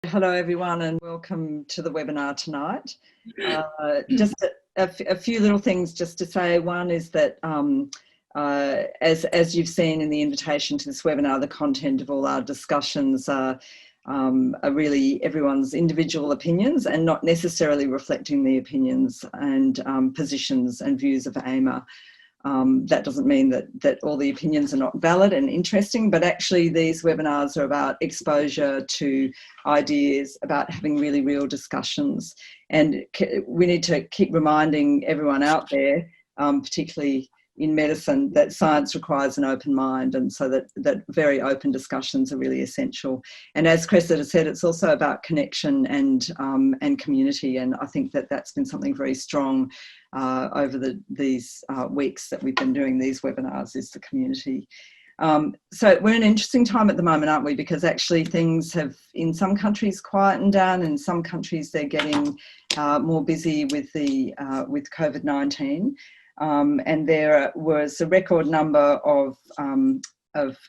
Hello everyone and welcome to the webinar tonight. Just a few little things just to say. One is that as you've seen in the invitation to this webinar, the content of all our discussions are really everyone's individual opinions and not necessarily reflecting the opinions and positions and views of AIMA. That doesn't mean that all the opinions are not valid and interesting, but actually these webinars are about exposure to ideas, about having really real discussions. And we need to keep reminding everyone out there, particularly in medicine, that science requires an open mind, and so that very open discussions are really essential. And as Cressida said, it's also about connection and community, and I think that that's been something very strong over these weeks that we've been doing these webinars, is the community. So we're in an interesting time at the moment, aren't we? Because actually things have, in some countries, quietened down. In some countries, they're getting more busy with COVID-19. And there was a record number of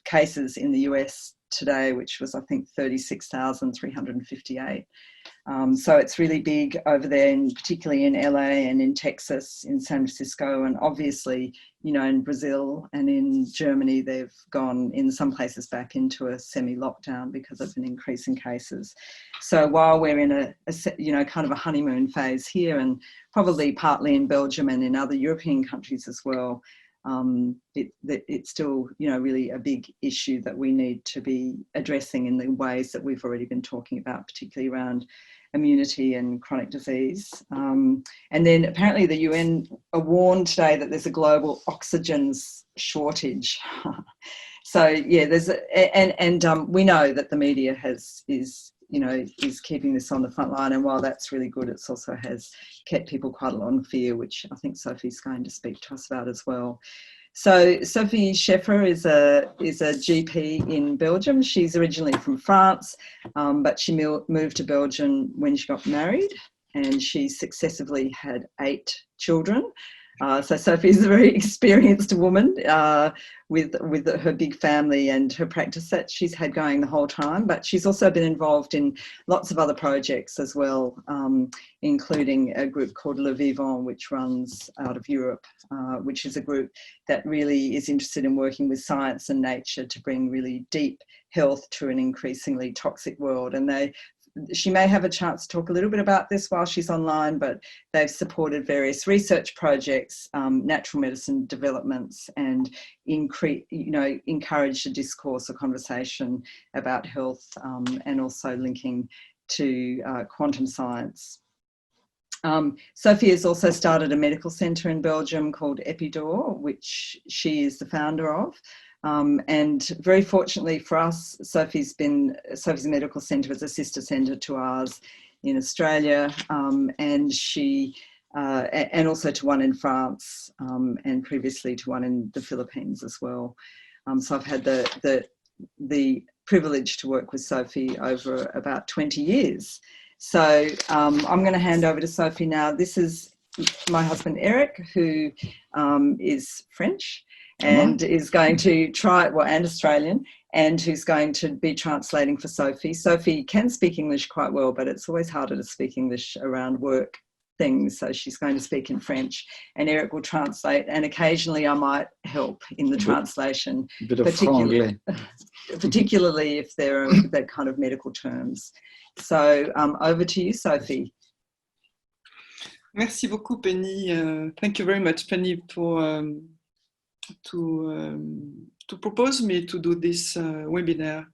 cases in the US today, which was, I think, 36,358. So it's really big over there, particularly in LA and in Texas, in San Francisco, and obviously, you know, in Brazil and in Germany, they've gone in some places back into a semi-lockdown because of an increase in cases. So while we're in a kind of a honeymoon phase here, and probably partly in Belgium and in other European countries as well, it's still, you know, really a big issue that we need to be addressing in the ways that we've already been talking about, particularly around immunity and chronic disease. And then apparently the UN warned today that there's a global oxygen shortage. So yeah, we know that the media is keeping this on the front line, and while that's really good, it's also has kept people quite a lot in fear, which I think Sophie's going to speak to us about as well. So Sophie Scheffer is a GP in Belgium. She's originally from France, but she moved to Belgium when she got married, and she successively had 8 children. So Sophie is a very experienced woman with her big family and her practice that she's had going the whole time, but she's also been involved in lots of other projects as well, including a group called Le Vivant, which runs out of Europe, which is a group that really is interested in working with science and nature to bring really deep health to an increasingly toxic world. And she may have a chance to talk a little bit about this while she's online, but they've supported various research projects, natural medicine developments, and encouraged a discourse or conversation about health, and also linking to quantum science. Sophie has also started a medical centre in Belgium called Epidor, which she is the founder of. And very fortunately for us, Sophie's medical centre is a sister centre to ours in Australia, and and also to one in France, and previously to one in the Philippines as well. So I've had the privilege to work with Sophie over about 20 years. So I'm going to hand over to Sophie now. This is my husband, Eric, who is French and is going to and Australian, and who's going to be translating for Sophie. Sophie can speak English quite well, but it's always harder to speak English around work things. So she's going to speak in French, and Eric will translate, and occasionally I might help in the translation, particularly if there are that kind of medical terms. So over to you, Sophie. Merci beaucoup, Penny. Thank you very much, Penny, to propose me to do this webinar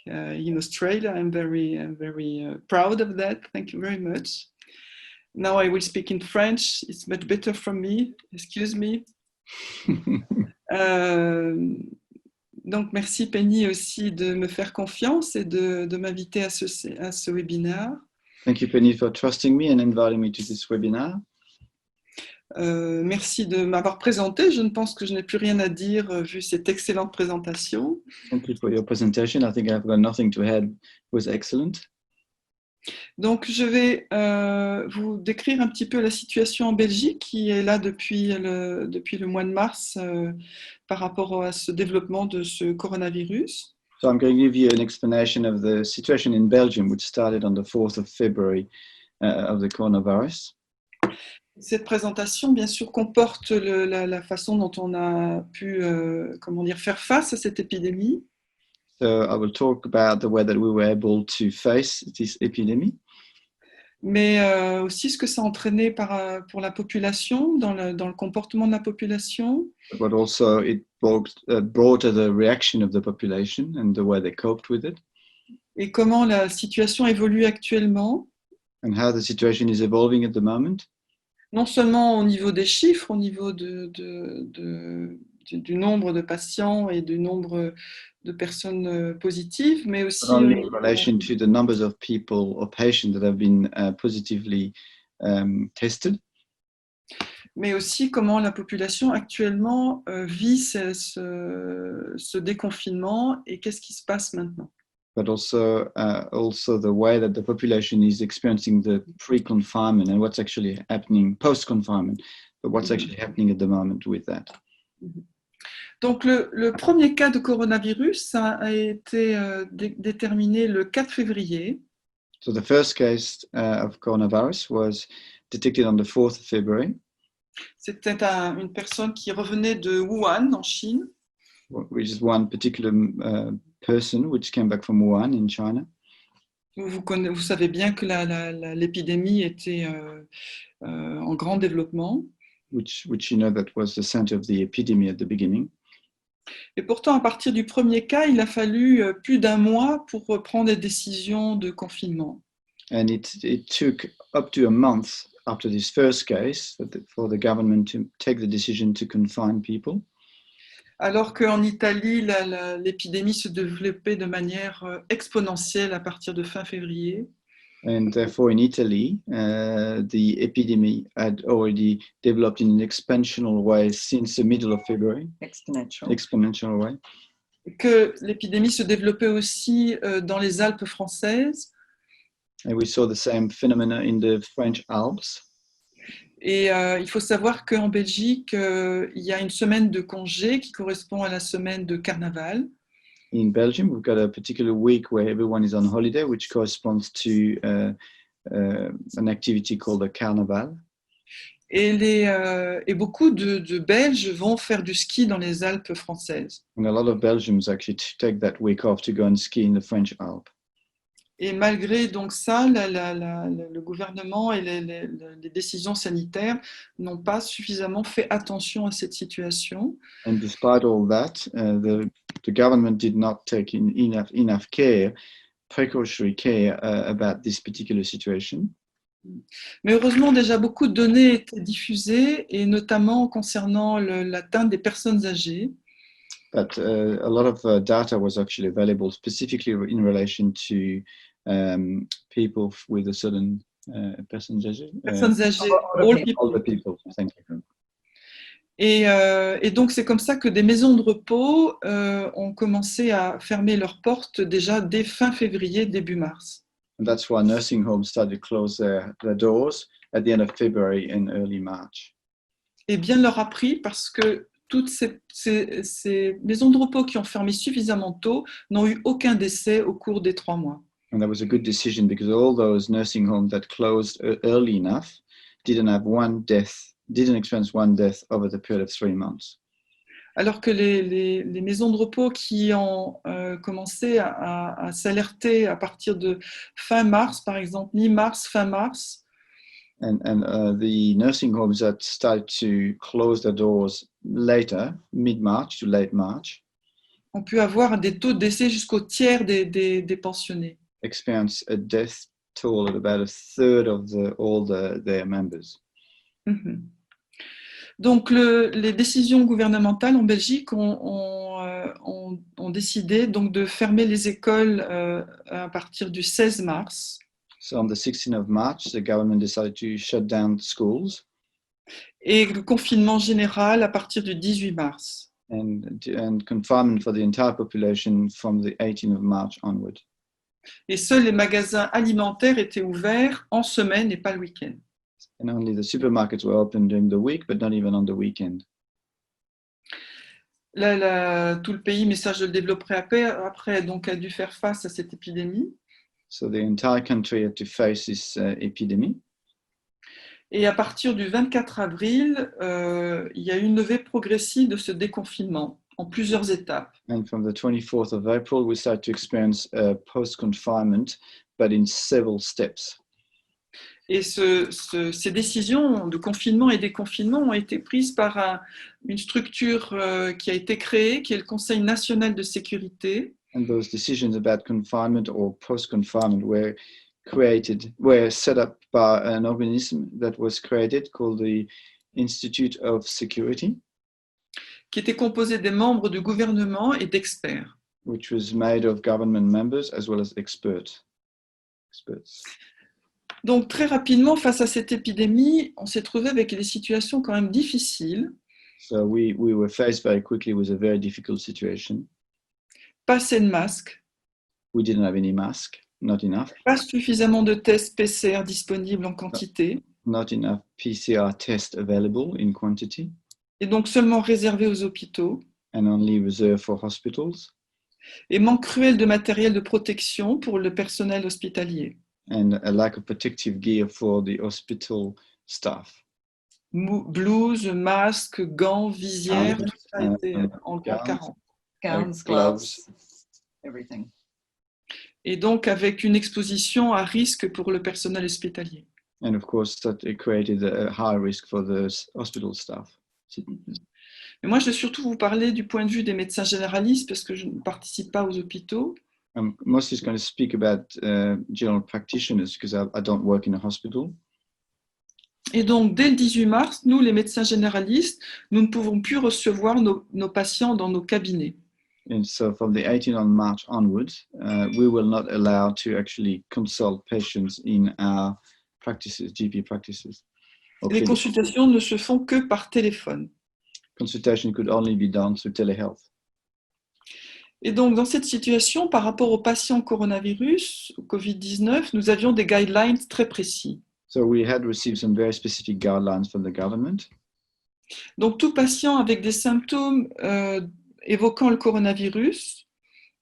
in Australia. I'm very proud of that. Thank you very much. Now I will speak in French. It's much better for me. Excuse me. Donc merci Penny aussi de me faire confiance et de m'inviter à ce webinaire. Thank you, Penny, for trusting me and inviting me to this webinar. Merci de m'avoir présenté. Je ne pense que je n'ai plus rien à dire vu cette excellente présentation. Thank you for your presentation. I think I've got nothing to add. It was excellent. Donc, je vais vous décrire un petit peu la situation en Belgique qui est là depuis le mois de mars par rapport à ce développement de ce coronavirus. So I'm going to give you an explanation of the situation in Belgium, which started on the 4th of February of the coronavirus. Cette présentation, bien sûr, comporte la façon dont on a pu faire face à cette épidémie, So I will talk about the way that we were able to face this epidemic, mais aussi ce que ça a entraîné pour la population, dans le comportement de la population, but also it brought the reaction of the population and the way they coped with it, et comment la situation évolue actuellement, and how the situation is evolving at the moment, non seulement au niveau des chiffres, au niveau du nombre de patients et du nombre de personnes positives, mais aussi not only in relation to the numbers of people or patients that have been positively tested, mais aussi comment la population actuellement vit ce déconfinement et qu'est-ce qui se passe maintenant. but also the way that the population is experiencing the pre-confinement and what's actually happening post-confinement, but what's actually happening at the moment with that. Donc le premier cas de coronavirus ça a été déterminé le 4 février. So the first case of coronavirus was detected on the 4th of February. C'était une personne qui revenait de Wuhan en Chine. Which is one particular person which came back from Wuhan in China. Vous savez bien que l'épidémie était en grand développement. Which you know that was the center of the epidemic at the beginning. Et pourtant, à partir du premier cas, il a fallu plus d'un mois pour prendre des décisions de confinement. And it took up to a month after this first case for the government to take the decision to confine people. Alors qu'en Italie, l'épidémie se développait de manière exponentielle à partir de fin février. And therefore, in Italy, the epidemic had already developed in an exponential way since the middle of February. Exponential way. Que l'épidémie se développait aussi dans les Alpes françaises. And we saw the same phenomena in the French Alps. Et il faut savoir qu'en Belgique, il y a une semaine de congé qui correspond à la semaine de carnaval. In Belgium, we've got a particular week where everyone is on holiday, which corresponds to an activity called the Carnaval. Et beaucoup de Belges vont faire du ski dans les Alpes françaises. And a lot of Belgians actually take that week off to go and ski in the French Alps. Et malgré donc ça, le gouvernement et les décisions sanitaires n'ont pas suffisamment fait attention à cette situation. And despite all that, the government did not take enough care, precautionary care about this particular situation. Mais heureusement, déjà beaucoup de données étaient diffusées, et notamment concernant l'atteinte des personnes âgées. But a lot of data was actually available, specifically in relation to people with a certain personnes âgées. Personnes âgées, Older people. Thank you. Et donc, c'est comme ça que des maisons de repos ont commencé à fermer leurs portes déjà dès fin février, début mars. And that's why nursing homes started to close their doors at the end of February and early March. Et bien leur a pris, parce que toutes ces maisons de repos qui ont fermé suffisamment tôt n'ont eu aucun décès au cours des 3 mois. And that was a good decision, because all those nursing homes that closed early enough didn't experience one death over the period of 3 months. Alors que les maisons de repos qui ont commencé à s'alerter à partir de fin mars, par exemple, mi-mars, fin mars, And the nursing homes that started to close their doors later, mid-March to late March, ont pu avoir des taux de décès jusqu'au tiers des pensionnés. experience a death toll at about a third of all their members. Mm-hmm. Donc, les décisions gouvernementales en Belgique ont décidé donc de fermer les écoles à partir du 16 mars. So on the 16th of March, the government decided to shut down schools. Et le confinement général à partir du 18 mars. And confinement for the entire population from the 18th of March onward. Et seuls les magasins alimentaires étaient ouverts en semaine et pas le week-end. And only the supermarkets were open during the week, but not even on the weekend. tout le pays, message de le développer après, donc a dû faire face à cette épidémie. So the entire country had to face this epidemic. Et à partir du 24 avril, il y a eu une levée progressive de ce déconfinement en plusieurs étapes. And from the 24th of April, we started to experience post-confinement, but in several steps. Et ces décisions de confinement et déconfinement ont été prises par une structure qui a été créée, qui est le Conseil national de sécurité. And those decisions about confinement or post-confinement were set up by an organism that was created called the Institute of Security, Qui était composé des membres du gouvernement et d'experts. which was made of government members as well as experts. Donc très rapidement, face à cette épidémie, on s'est trouvé avec des situations quand même difficiles. So we were faced very quickly with a very difficult situation. Pas assez de masques, We didn't have any mask, not enough, pas suffisamment de tests PCR disponibles en quantité, not enough PCR tests available in quantity, et donc seulement réservés aux hôpitaux, and only reserved for hospitals, et manque cruel de matériel de protection pour le personnel hospitalier. and a lack of protective gear for the hospital staff. Blouses, masques, gants, visières, tout ça a été en gowns. carence. Gowns, gloves, everything. Et donc avec une exposition à risque pour le personnel hospitalier. And of course, that it created a high risk for the hospital staff. Mais moi, je vais surtout vous parler du point de vue des médecins généralistes parce que je ne participe pas aux hôpitaux. I'm mostly going to speak about general practitioners because I don't work in a hospital. Et donc, dès le 18 mars, nous, les médecins généralistes, nous ne pouvons plus recevoir nos patients dans nos cabinets. And so from the 18th of March onwards, we will not allow to actually consult patients in our practices, GP practices. Les consultations ne se font que par téléphone. Consultation could only be done through telehealth. Et donc, dans cette situation, par rapport aux patients coronavirus, au Covid-19, nous avions des guidelines très précis. So we had received some very specific guidelines from the government. Donc, tout patient avec des symptômes évoquant le coronavirus,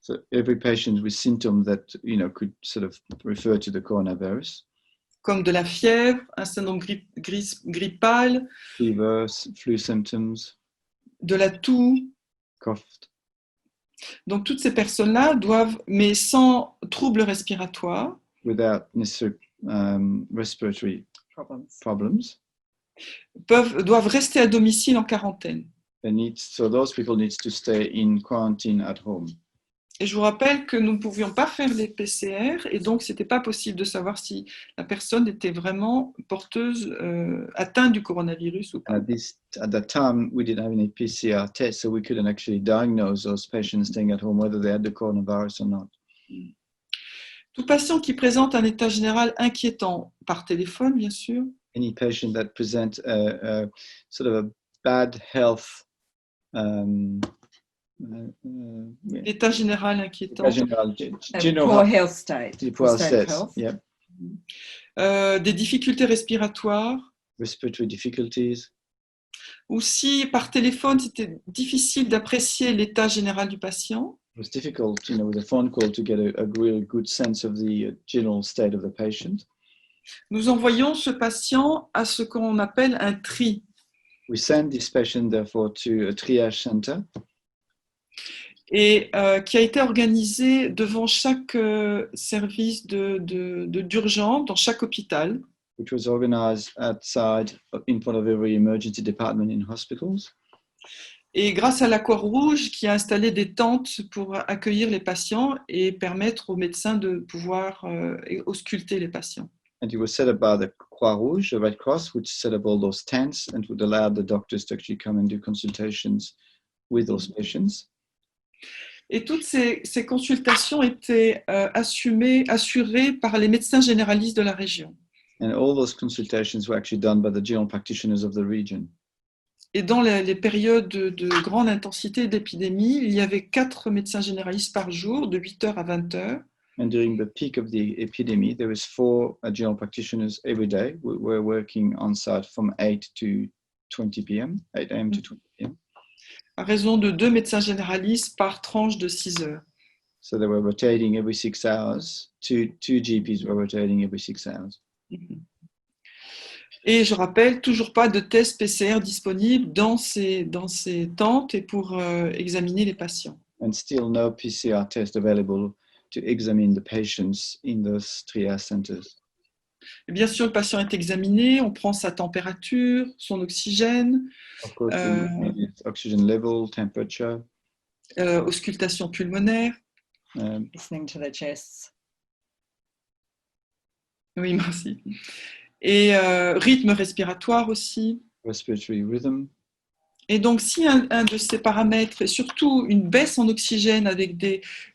So every patient with symptoms that could sort of refer to the coronavirus, comme de la fièvre, un syndrome grippal, fever, flu symptoms, de la toux. cough. Donc, toutes ces personnes-là doivent, mais sans troubles respiratoires, Without necessary respiratory problems, doivent rester à domicile en quarantaine. so those people need to stay in quarantine at home. Et je vous rappelle que nous ne pouvions pas faire les PCR et donc ce n'était pas possible de savoir si la personne était vraiment porteuse, atteinte du coronavirus ou pas. At that time, we didn't have any PCR tests, so we couldn't actually diagnose those patients staying at home whether they had the coronavirus or not. Tout patient qui présente un état général inquiétant, par téléphone bien sûr, Any patient that presents sort of a bad health, état général inquiétant, general Poor health state. poor state of states, health. yeah, des difficultés respiratoires, respiratory difficulties, ou si par téléphone c'était difficile d'apprécier l'état général du patient, it was difficult, with a phone call to get a really good sense of the general state of the patient. nous envoyons ce patient à ce qu'on appelle un tri. We send this patient, therefore, to a triage center, et qui a été organisé devant chaque service d'urgence, dans chaque hôpital. which was organized outside in front of every emergency department in hospitals. Et grâce à la Croix-Rouge qui a installé des tentes pour accueillir les patients et permettre aux médecins de pouvoir ausculter les patients. And it was set up by the Croix-Rouge, the Red Cross, which set up all those tents and would allow the doctors to actually come and do consultations with those patients. Et toutes ces consultations étaient assurées par les médecins généralistes de la région. And all those consultations were actually done by the general practitioners of the region. Et dans les périodes de grande intensité d'épidémie, il y avait 4 médecins généralistes par jour, de 8h à 20h. And during the peak of the epidemic, there was 4 general practitioners every day who were working on site from 8 to 20 p.m., 8 a.m. to 20 p.m. à raison de 2 médecins généralistes par tranche de 6 heures. So they were rotating every 6 hours. Two GPs were rotating every 6 hours. Et je rappelle, toujours pas de test PCR disponible dans ces tentes et pour examiner les patients. And still no PCR test available to examine the patients in those triage centers. Et bien sûr, le patient est examiné, on prend sa température, son oxygène, Of course, we need oxygen level, temperature, auscultation pulmonaire. Listening to their chests. Oui, merci. Et rythme respiratoire aussi. respiratory rhythm. Et donc, si un de ces paramètres, et surtout une baisse en oxygène avec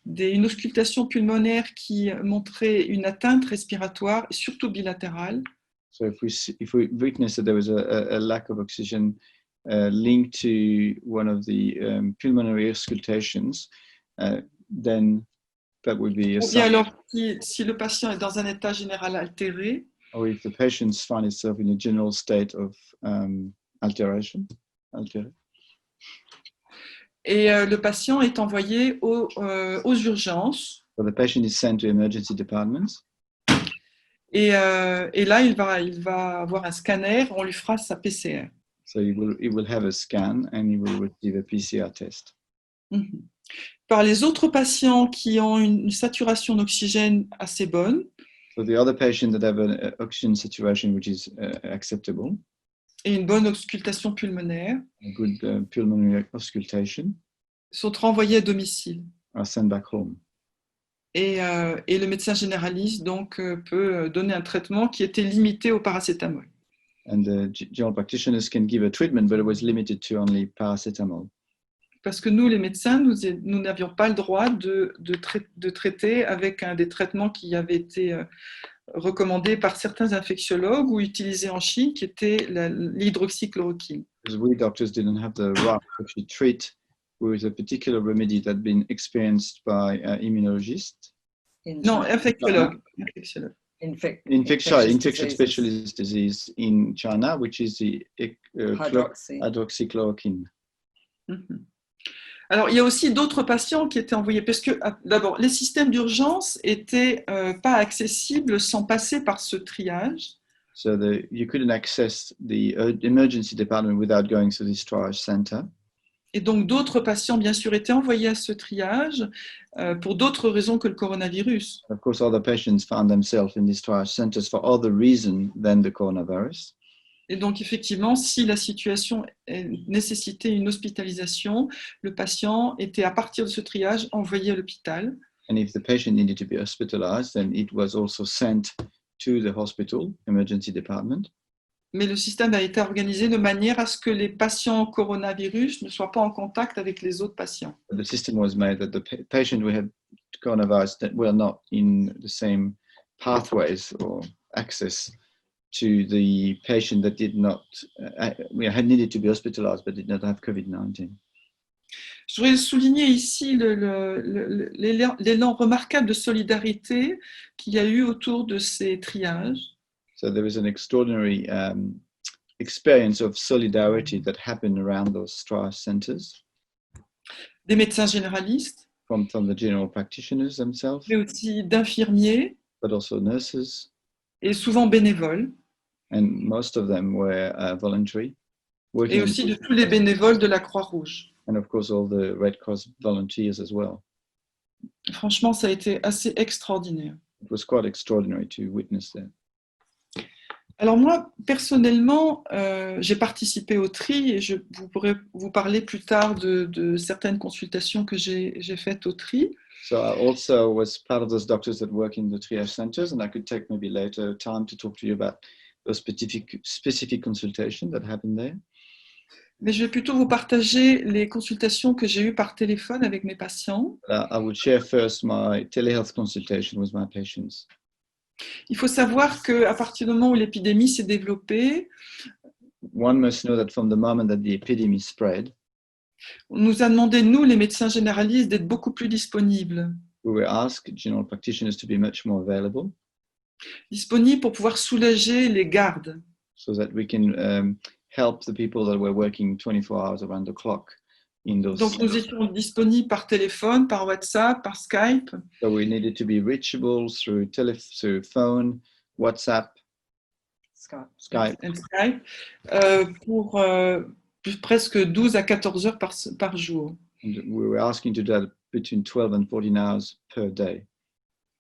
une auscultation pulmonaire qui montrait une atteinte respiratoire, surtout bilatérale, So if we witness that there was a lack of oxygen linked to one of the pulmonary auscultations, then that would be a ou bien sign. alors si le patient est dans un état général altéré, Or if the patient finds itself in a general state of alteration. et le patient est envoyé aux urgences. So the patient is sent to emergency departments. Et là, il va avoir un scanner, on lui fera sa PCR. So he will have a scan and he will receive a PCR test. Mhm. Par les autres patients qui ont une saturation d'oxygène assez bonne, So the other patients that have an oxygen saturation which is acceptable, et une bonne auscultation pulmonaire, a good pulmonary auscultation, sont renvoyés à domicile. are sent back home. Et le médecin généraliste donc peut donner un traitement qui était limité au paracétamol. And the general practitioners can give a treatment, but it was limited to only paracetamol. Parce que nous, les médecins, nous n'avions pas le droit de traiter avec des traitements qui avaient été recommandés par certains infectiologues ou utilisés en Chine, qui était l'hydroxychloroquine. Because we doctors didn't have the right to actually treat with a particular remedy that had been experienced by immunologists. Non, infectiologue. Infection diseases. specialist disease in China, which is the Hydroxy. hydroxychloroquine. Mhm. Alors, il y a aussi d'autres patients qui étaient envoyés, parce que d'abord, les systèmes d'urgence n'étaient pas accessibles sans passer par ce triage. So you couldn't access the emergency department without going to this triage center. Et donc, d'autres patients, bien sûr, étaient envoyés à ce triage pour d'autres raisons que le coronavirus. Of course, other patients found themselves in these triage centers for other reasons than the coronavirus. Et donc, effectivement, si la situation nécessitait une hospitalisation, le patient était, à partir de ce triage, envoyé à l'hôpital. And if the patient needed to be hospitalized, then it was also sent to the hospital emergency department. Mais le système a été organisé de manière à ce que les patients coronavirus ne soient pas en contact avec les autres patients. The system was made that the patient who had coronavirus that were not in the same pathways or access to the patient that did not had needed to be hospitalized but did not have COVID-19. Je voudrais souligner ici l'élan remarquable de solidarité qu'il y a eu autour de ces triages. So there was an extraordinary experience of solidarity that happened around those triage centers. Des médecins généralistes, From the general practitioners themselves, mais aussi d'infirmiers but also nurses, et souvent bénévoles, and most of them were voluntary. et aussi de tous les bénévoles de la Croix-Rouge. And of course, all the Red Cross volunteers as well. Franchement, ça a été assez extraordinaire. It was quite extraordinary to witness that. Alors moi, personnellement, j'ai participé au tri et je pourrais vous parler plus tard de certaines consultations que j'ai faites au tri. So I also was part of those doctors that work in the triage centers, and I could take maybe later time to talk to you about those specific consultations that happened there. Mais je vais plutôt vous partager les consultations que j'ai eues par téléphone avec mes patients. I would share first my telehealth consultation with my patients. Il faut savoir qu'à partir du moment où l'épidémie s'est développée, One must know that from the moment that the epidemic spread, on nous a demandé, nous, les médecins généralistes, d'être beaucoup plus disponibles. we were asked general practitioners to be much more available, Disponibles pour pouvoir soulager les gardes. so that we can help the people that were working 24 hours around the clock in those. Donc, nous étions disponibles par téléphone, par WhatsApp, par Skype. So we needed to be reachable through phone, WhatsApp, Skype. And Skype, pour presque 12 à 14 heures par jour. And we were asking to do that between 12 and 14 hours per day.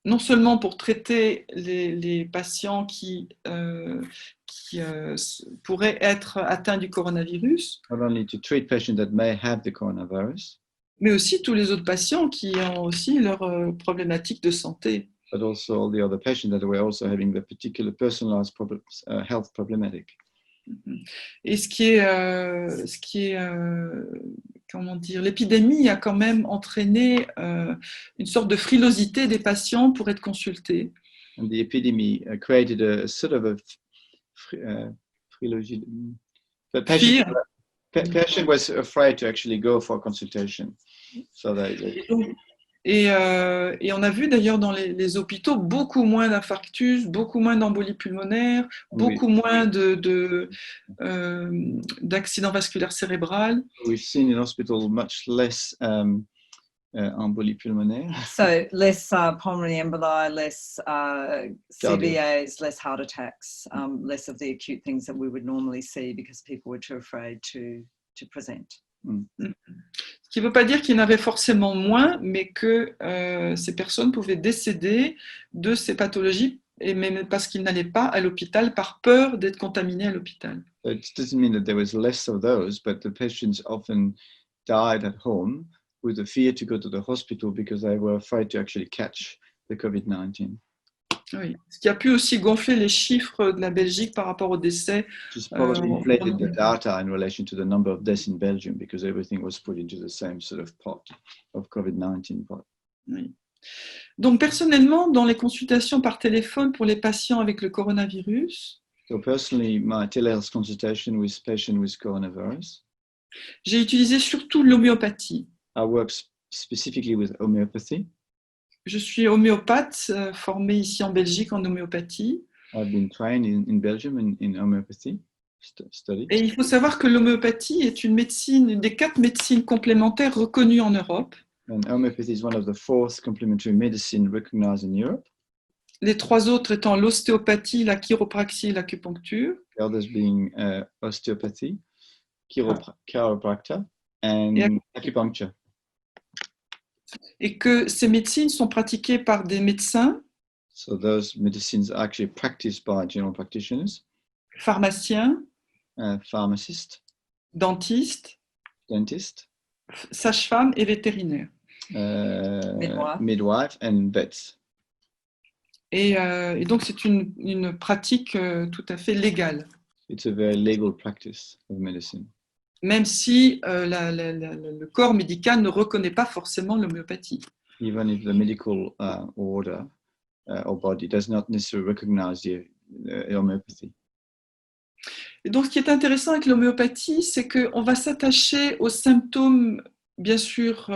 Non seulement pour traiter les patients qui pourraient être atteints du coronavirus, Not only to treat patients that may have the coronavirus, mais aussi tous les autres patients qui ont aussi leurs problématiques de santé. but also all the other patients that were also having the particular personalized health problematic. Et ce qui est comment dire, l'épidémie a quand même entraîné une sorte de frilosité des patients pour être consultés. And the epidemic created a sort of a trilogy. The patient was afraid to actually go for consultation. So Et on a vu d'ailleurs dans les hôpitaux beaucoup moins d'infarctus, beaucoup moins d'embolies pulmonaires, beaucoup moins d'accidents vasculaires cérébrales. We've seen in hospital much less embolie pulmonaire. So less pulmonary emboli, less CVAs, less heart attacks, less of the acute things that we would normally see because people were too afraid to present. Ce qui ne veut pas dire qu'il y en avait forcément moins, mais que ces personnes pouvaient décéder de ces pathologies, et même parce qu'ils n'allaient pas à l'hôpital par peur d'être contaminés à l'hôpital. It doesn't mean that there was less of those, but the patients often died at home with the fear to go to the hospital because they were afraid to actually catch the COVID-19. Oui. Ce qui a pu aussi gonfler les chiffres de la Belgique par rapport aux décès. Just probably inflated the data in relation to the number of deaths in Belgium because everything was put into the same sort of pot of COVID-19 pot. Oui. Donc personnellement, dans les consultations par téléphone pour les patients avec le coronavirus, So personally, my telehealth consultation with patients with coronavirus, j'ai utilisé surtout l'homéopathie. I work specifically with homeopathy. Je suis homéopathe, formée ici en Belgique en homéopathie. I've been trained in Belgium in homeopathy study. Et il faut savoir que l'homéopathie est une des 4 médecines complémentaires reconnues en Europe. And homeopathy is one of the 4th complementary medicine recognized in Europe. Les 3 autres étant l'ostéopathie, la chiropraxie et l'acupuncture. The others being osteopathy, chiropractor, and acupuncture. Et que ces médecines sont pratiquées par des médecins, So those medicines are actually practiced by general practitioners, pharmaciens, pharmacists, dentistes, dentists, sages-femmes et vétérinaires. Midwife and vets. Et donc c'est une pratique tout à fait légale. It's a very legal practice of medicine. Même si le corps médical ne reconnaît pas forcément l'homéopathie. Even if the medical order or body does not necessarily recognize the homeopathy. Et donc, ce qui est intéressant avec l'homéopathie, c'est qu'on va s'attacher aux symptômes, bien sûr,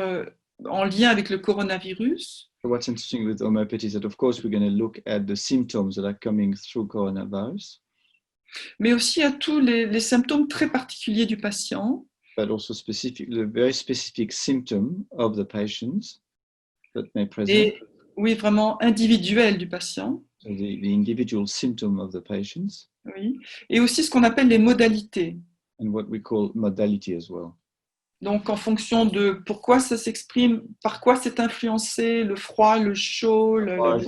en lien avec le coronavirus. So what's interesting with homeopathy is that, of course, we're going to look at the symptoms that are coming through coronavirus. Mais aussi à tous les symptômes très particuliers du patient. But also the very specific symptom of the patients that may present. Et oui, vraiment individuel du patient. So the individual symptom of the patients. Oui. Et aussi ce qu'on appelle les modalités. And what we call modality as well. Donc, en fonction de pourquoi ça s'exprime, par quoi c'est influencé, le froid, le chaud, la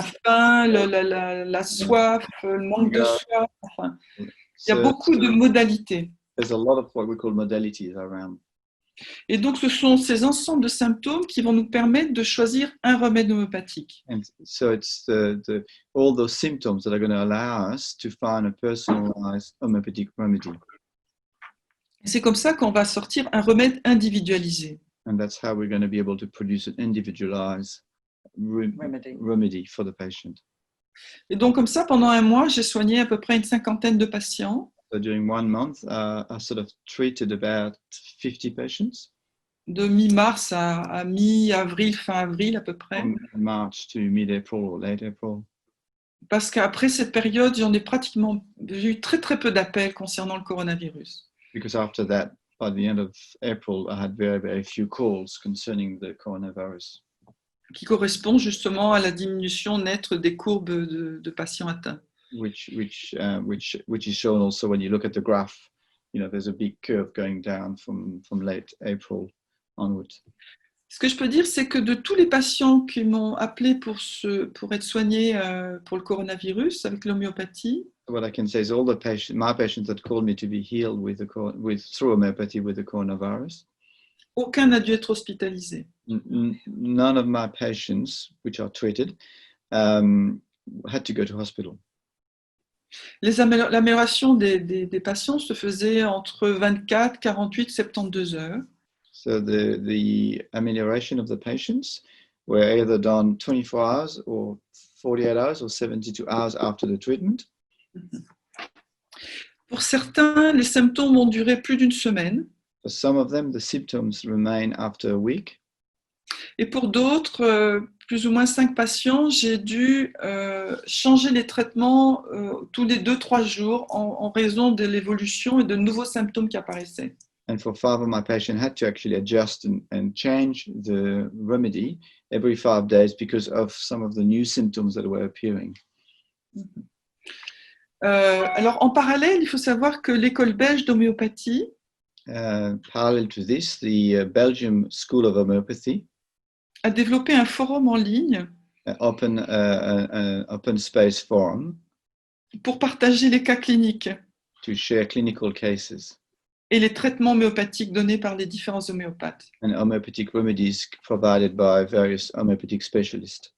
faim, la soif, le manque de soif. Enfin, il y a beaucoup de modalités. There's a lot of what we call modalities around. Et donc, ce sont ces ensembles de symptômes qui vont nous permettre de choisir un remède homéopathique. And so it's all those symptoms that are going to allow us to find a personalized homeopathic remedy. C'est comme ça qu'on va sortir un remède individualisé. And that's how we're going to be able to produce an individualized remedy for the patient. Et donc, comme ça, pendant un mois, j'ai soigné à peu près une 50aine de patients. So during 1 month, I sort of treated about 50 patients. De mi-mars à mi-avril, fin avril à peu près. From March to mid-April or late April. Parce qu'après cette période, j'ai eu très très peu d'appels concernant le coronavirus. Because after that by the end of April, I had very, very few calls concerning the coronavirus, qui correspond justement à la diminution nette des courbes de patients atteints. which is shown also when you look at the graph. You know, there's a big curve going down from late April onwards. Ce que je peux dire, c'est que de tous les patients qui m'ont appelé pour être soignés pour le coronavirus avec l'homéopathie, What I can say is all the my patients that called me to be healed through homeopathy with the coronavirus, aucun n'a dû être hospitalisé. none of my patients, which are treated, had to go to hospital. L'amélioration des patients se faisait entre 24, 48, 72 heures. So the amelioration of the patients were either done 24 hours or 48 hours or 72 hours after the treatment. Pour certains, les symptômes ont duré plus d'une semaine. For some of them, the symptoms remain after a week. Et pour d'autres, plus ou moins 5 patients, j'ai dû changer les traitements tous les 2-3 jours en raison de l'évolution et de nouveaux symptômes qui apparaissaient. And for 5 of my patients, had to actually adjust and change the remedy every 5 days because of some of the new symptoms that were appearing. Alors, en parallèle, il faut savoir que l'école belge d'homéopathie Parallel to this, the Belgium School of Homeopathy a développé un forum en ligne open space forum pour partager les cas cliniques to share clinical cases et les traitements homéopathiques donnés par les différents homéopathes. and homeopathic remedies provided by various homeopathic specialists.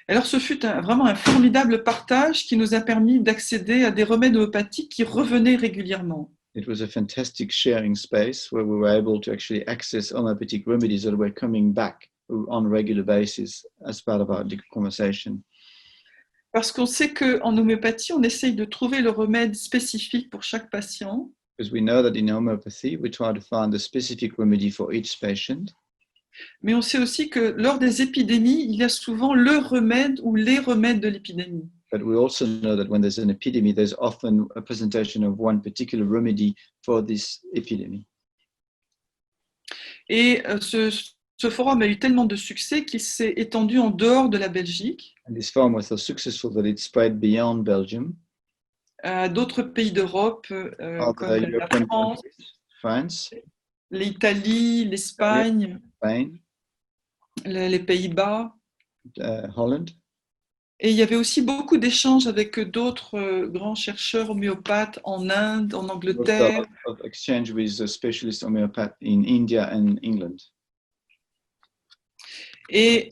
Alors, ce fut vraiment un formidable partage qui nous a permis d'accéder à des remèdes homéopathiques qui revenaient régulièrement. It was a fantastic sharing space where we were able to actually access homeopathic remedies that were coming back on a regular basis as part of our conversation. Parce qu'on sait qu'en homéopathie, on essaye de trouver le remède spécifique pour chaque patient. Because we know that in homeopathy, we try to find the specific remedy for each patient. Mais on sait aussi que lors des épidémies, il y a souvent le remède ou les remèdes de l'épidémie. But we also know that when there's an epidemic, there's often a presentation of one particular remedy for this epidemic. Et ce forum a eu tellement de succès qu'il s'est étendu en dehors de la Belgique, And this forum was so successful that it spread beyond Belgium, à d'autres pays d'Europe other comme la European France, countries, France, l'Italie, l'Espagne, Spain, les Pays-Bas. Holland. Et il y avait aussi beaucoup d'échanges avec d'autres grands chercheurs homéopathes en Inde, en Angleterre. Also of exchange with a specialist homeopath in India and England. Et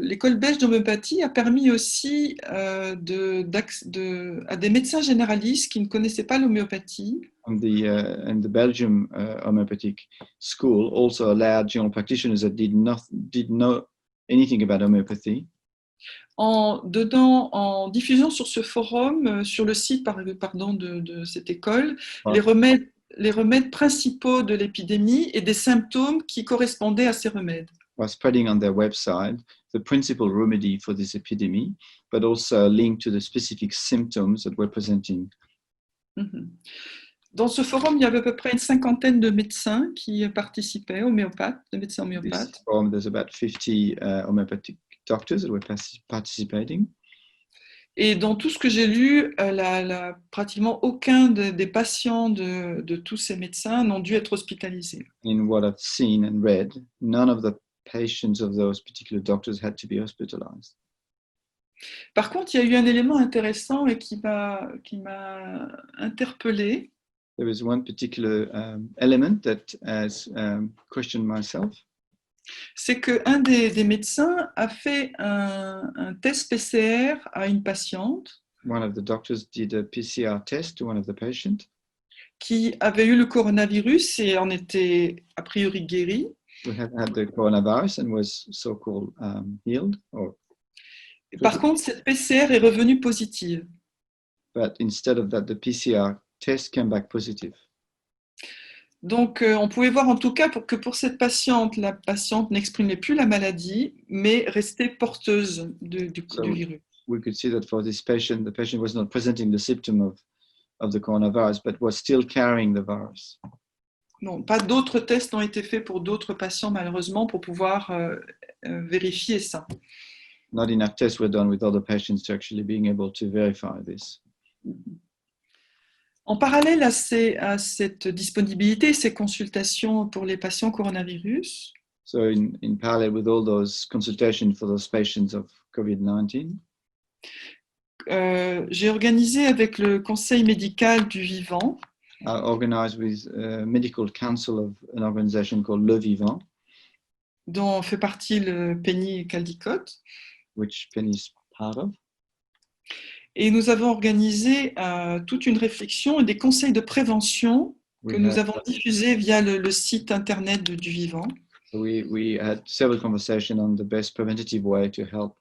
l'école belge d'homéopathie a permis aussi à des médecins généralistes qui ne connaissaient pas l'homéopathie And the Belgium homeopathic school also allowed general practitioners that did know anything about homeopathy. en diffusant sur ce forum, sur le site de cette école, Ouais. les remèdes principaux de l'épidémie et des symptômes qui correspondaient à ces remèdes. By spreading on their website the principal remedy for this epidemic, but also a link to the specific symptoms that we're presenting. Mhm. Dans ce forum, il y avait à peu près une 50aine de médecins qui participaient, de médecins This homéopathes. forum, there's about 50 homeopathic doctors that were participating. Et dans tout ce que j'ai lu, pratiquement aucun des patients de tous ces médecins n'ont dû être hospitalisés. In what I've seen and read, none of the patients of those particular doctors had to be hospitalized. Par contre, il y a eu un élément intéressant et qui m'a interpellée. There was one particular element that has questioned myself. C'est qu'un des médecins a fait un test PCR à une patiente One of the doctors did a PCR test to one of the patients qui avait eu le coronavirus et en était a priori guérie. who had the coronavirus and was so-called healed. Par contre, cette PCR est revenue positive. But instead of that, the PCR test came back positive. Donc, on pouvait voir en tout cas que pour cette patiente, la patiente n'exprimait plus la maladie, mais restait porteuse du virus. We could see that for this patient, the patient was not presenting the symptom of the coronavirus, but was still carrying the virus. Non, pas d'autres tests n'ont été faits pour d'autres patients, malheureusement, pour pouvoir vérifier ça. Not enough tests were done with other patients to actually being able to verify this. En parallèle à cette disponibilité, ces consultations pour les patients coronavirus, So in parallel with all those consultations for those patients of COVID-19, j'ai organisé avec le conseil médical du vivant I organized with a medical council of an organization called Le Vivant, dont fait partie le Penny Caldicott, which Penny is part of. et nous avons organisé toute une réflexion et des conseils de prévention que nous avons diffusés via le site internet du vivant. So we had several conversations on the best preventative way to help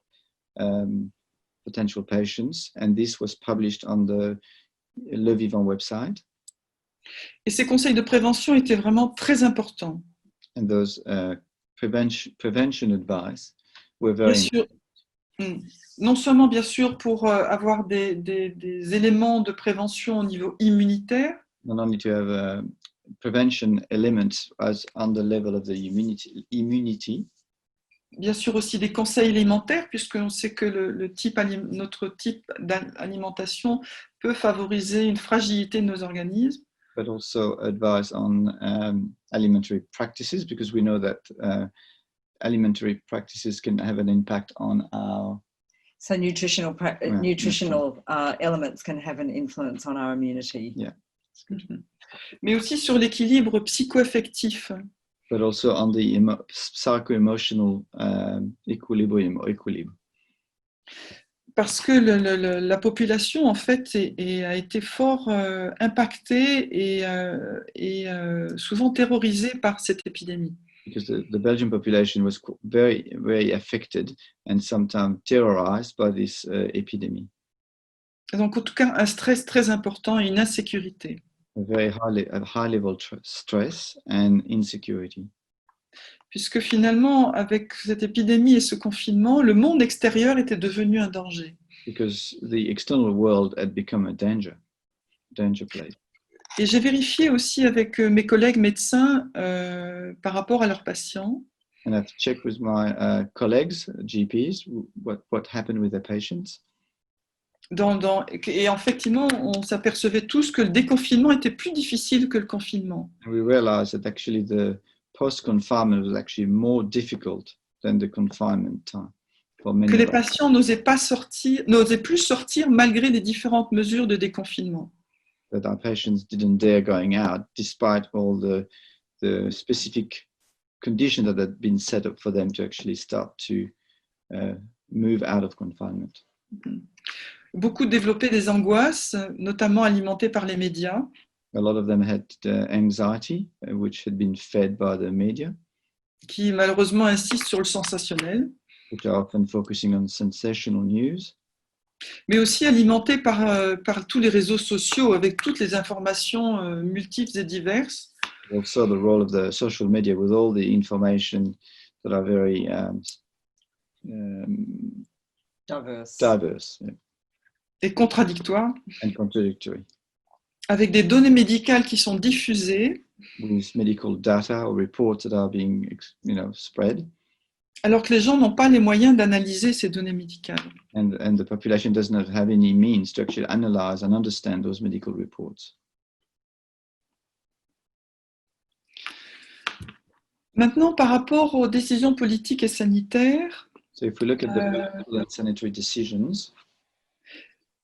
potential patients, and this was published on the Le Vivant website. Et ces conseils de prévention étaient vraiment très importants. And those prevention advice were very Bien sûr, non seulement bien sûr pour avoir des éléments de prévention au niveau immunitaire, not only to have prevention elements as on the level of the immunity, bien sûr aussi des conseils alimentaires, puisqu'on sait que notre type d'alimentation peut favoriser une fragilité de nos organismes. but also advice on alimentary practices, because we know that alimentary practices can have an impact on our. So nutritional elements can have an influence on our immunity. Yeah, that's good. Mais aussi sur l'équilibre psycho-affectif. But also on the psycho-emotional equilibrium. Parce que la population, en fait, a été fort impactée et souvent terrorisée par cette épidémie. Because the Belgian population was very, very affected and sometimes terrorized by this epidemic. Donc, en tout cas, un stress très important et une insécurité. A high level stress and insecurity. Puisque finalement, avec cette épidémie et ce confinement, le monde extérieur était devenu un danger. Because the external world had become a danger place. Et j'ai vérifié aussi avec mes collègues médecins par rapport à leurs patients. And I've checked with my colleagues, GPs, what happened with their patients. Et effectivement, on s'apercevait tous que le déconfinement était plus difficile que le confinement. And we realized that actually the post-confinement was actually more difficult than the confinement time for many. Que les patients n'osaient plus sortir malgré les différentes mesures de déconfinement. That our patients didn't dare going out despite all the specific conditions that had been set up for them to actually start to move out of confinement. Beaucoup développaient des angoisses, notamment alimentées par les médias. A lot of them had anxiety, which had been fed by the media, qui malheureusement insistent sur le sensationnel. Which are often focusing on sensational news. Mais aussi alimentés par tous les réseaux sociaux avec toutes les informations multiples et diverses. Also the role of the social media with all the information that are very diverse yeah. Et contradictoires. And contradictory. Avec des données médicales qui sont diffusées. With medical data or reports that are being, spread. Alors que les gens n'ont pas les moyens d'analyser ces données médicales. And the population does not have any means to actually analyze and understand those medical reports. Maintenant, par rapport aux décisions politiques et sanitaires, so if we look at the political and sanitary decisions,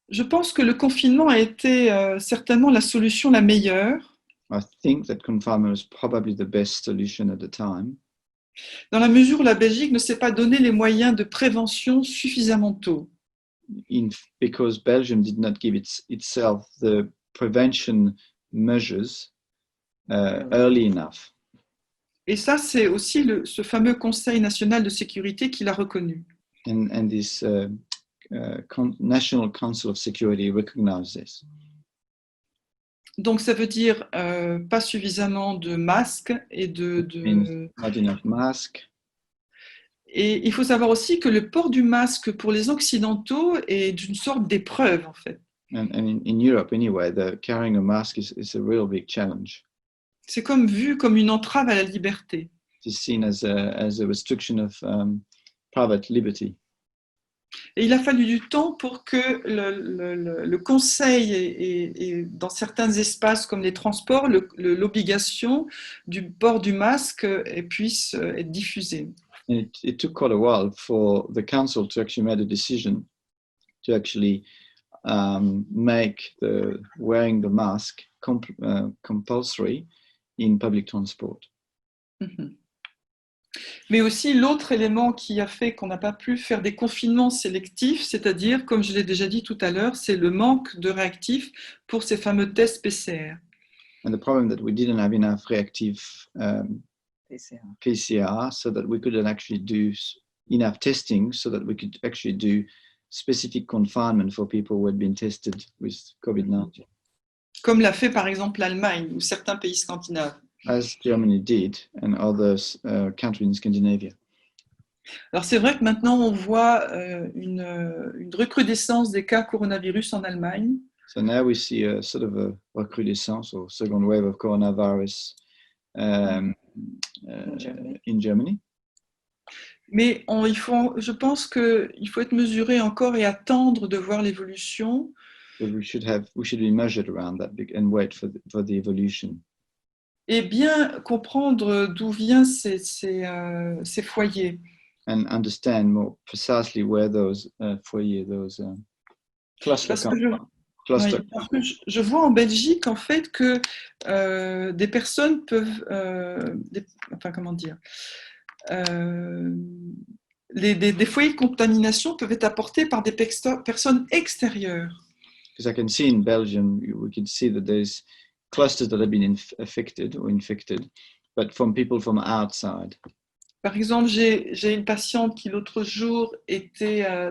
je pense que le confinement a été certainement la solution la meilleure. I think that confinement was probably the best solution at the time. Dans la mesure où la Belgique ne s'est pas donné les moyens de prévention suffisamment tôt. Because Belgium did not give itself the prevention measures early enough. Et ça, c'est aussi ce fameux Conseil national de sécurité qui l'a reconnu. And this National Council of Security recognized this. Donc, ça veut dire pas suffisamment de masques et Not enough masks. Et il faut savoir aussi que le port du masque pour les Occidentaux est d'une sorte d'épreuve, en fait. And in Europe anyway, carrying a mask is a real big challenge. C'est comme vu comme une entrave à la liberté. It's seen as a restriction of private liberty. Et il a fallu du temps pour que le conseil et dans certains espaces comme les transports, l'obligation du port du masque puisse être diffusée. And it took quite a while for the council to actually make a decision to actually make the wearing the mask compulsory in public transport. Mhm. Mais aussi l'autre élément qui a fait qu'on n'a pas pu faire des confinements sélectifs, c'est-à-dire, comme je l'ai déjà dit tout à l'heure, c'est le manque de réactifs pour ces fameux tests PCR. And the problem that we didn't have enough reactive PCR. PCR so that we couldn't actually do enough testing so that we could actually do specific confinement for people who had been tested with COVID-19. Comme l'a fait par exemple l'Allemagne ou certains pays scandinaves. As Germany did and other countries in Scandinavia. Alors c'est vrai que maintenant on voit une recrudescence des cas coronavirus en Allemagne. So now we see a sort of a recrudescence or second wave of coronavirus in Germany. Mais je pense qu'il faut être mesuré encore et attendre de voir l'évolution. But we should be measured around that and wait for the evolution. Et bien comprendre d'où viennent ces foyers. And understand more precisely where those foyers, those cluster Parce que cluster. oui, parce que je vois en Belgique en fait que des personnes peuvent, enfin comment dire, des foyers de contamination peuvent être apportés par des personnes extérieures. Because I can see in Belgium, we can see that there's clusters that have been infected, but from people from outside. Par exemple, j'ai une patiente qui l'autre jour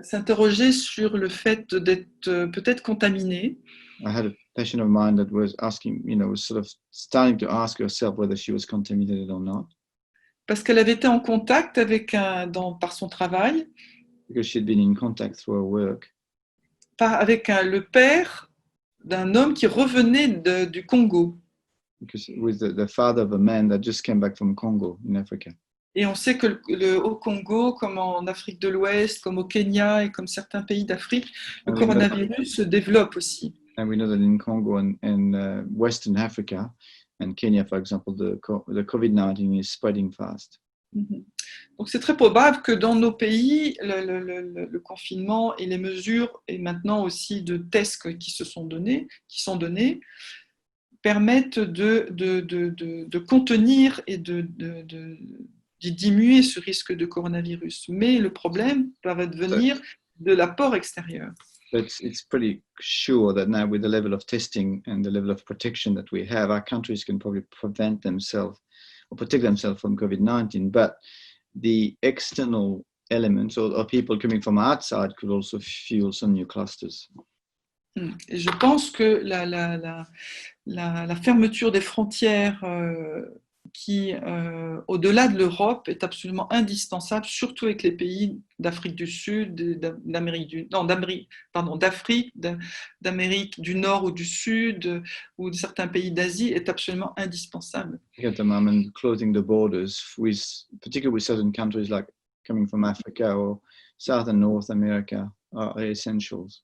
s'interrogeait sur le fait d'être peut-être contaminée. I had a patient of mine that was asking, was sort of starting to ask herself whether she was contaminated or not. Parce qu'elle avait été en contact par son travail. Because she'd been in contact through her work. Avec le père d'un homme qui revenait du Congo. Because with the father of a man that just came back from Congo in Africa. Et on sait que au Congo, comme en Afrique de l'Ouest, comme au Kenya et comme certains pays d'Afrique, le coronavirus se développe aussi. And we know that in Congo and Western Africa and Kenya, for example, the COVID-19 is spreading fast. Donc c'est très probable que dans nos pays, le confinement et les mesures, et maintenant aussi de tests qui sont donnés, permettent de contenir et de diminuer ce risque de coronavirus. Mais le problème va venir de l'apport extérieur. But it's pretty sure that now with the level of testing and the level of protection that we have, our countries can probably protect themselves from COVID-19. But the external elements or people coming from outside could also fuel some new clusters. Et je pense que la fermeture des frontières qui, au-delà de l'Europe, est absolument indispensable, surtout avec les pays d'Afrique du Sud, d'Amérique du Nord ou du Sud, ou de certains pays d'Asie, est absolument indispensable. At the moment, closing the borders, particularly with certain countries like coming from Africa or South and North America, are essentials.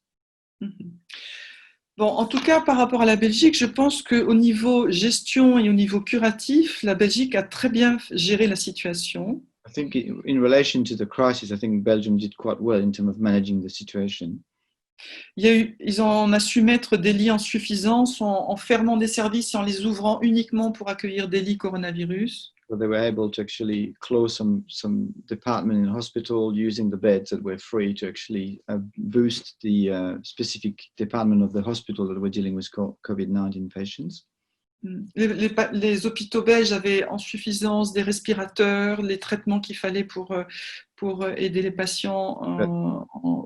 Bon, en tout cas, par rapport à la Belgique, je pense qu'au niveau gestion et au niveau curatif, la Belgique a très bien géré la situation. I think in relation to the crisis, I think Belgium did quite well in terms of managing the situation. Ils ont su mettre des lits en suffisance en fermant des services et en les ouvrant uniquement pour accueillir des lits coronavirus. So they were able to actually close some department in hospital using the beds that were free to actually boost the specific department of the hospital that were dealing with COVID-19 patients. Les hôpitaux belges avaient en suffisance des respirateurs, les traitements qu'il fallait pour aider les patients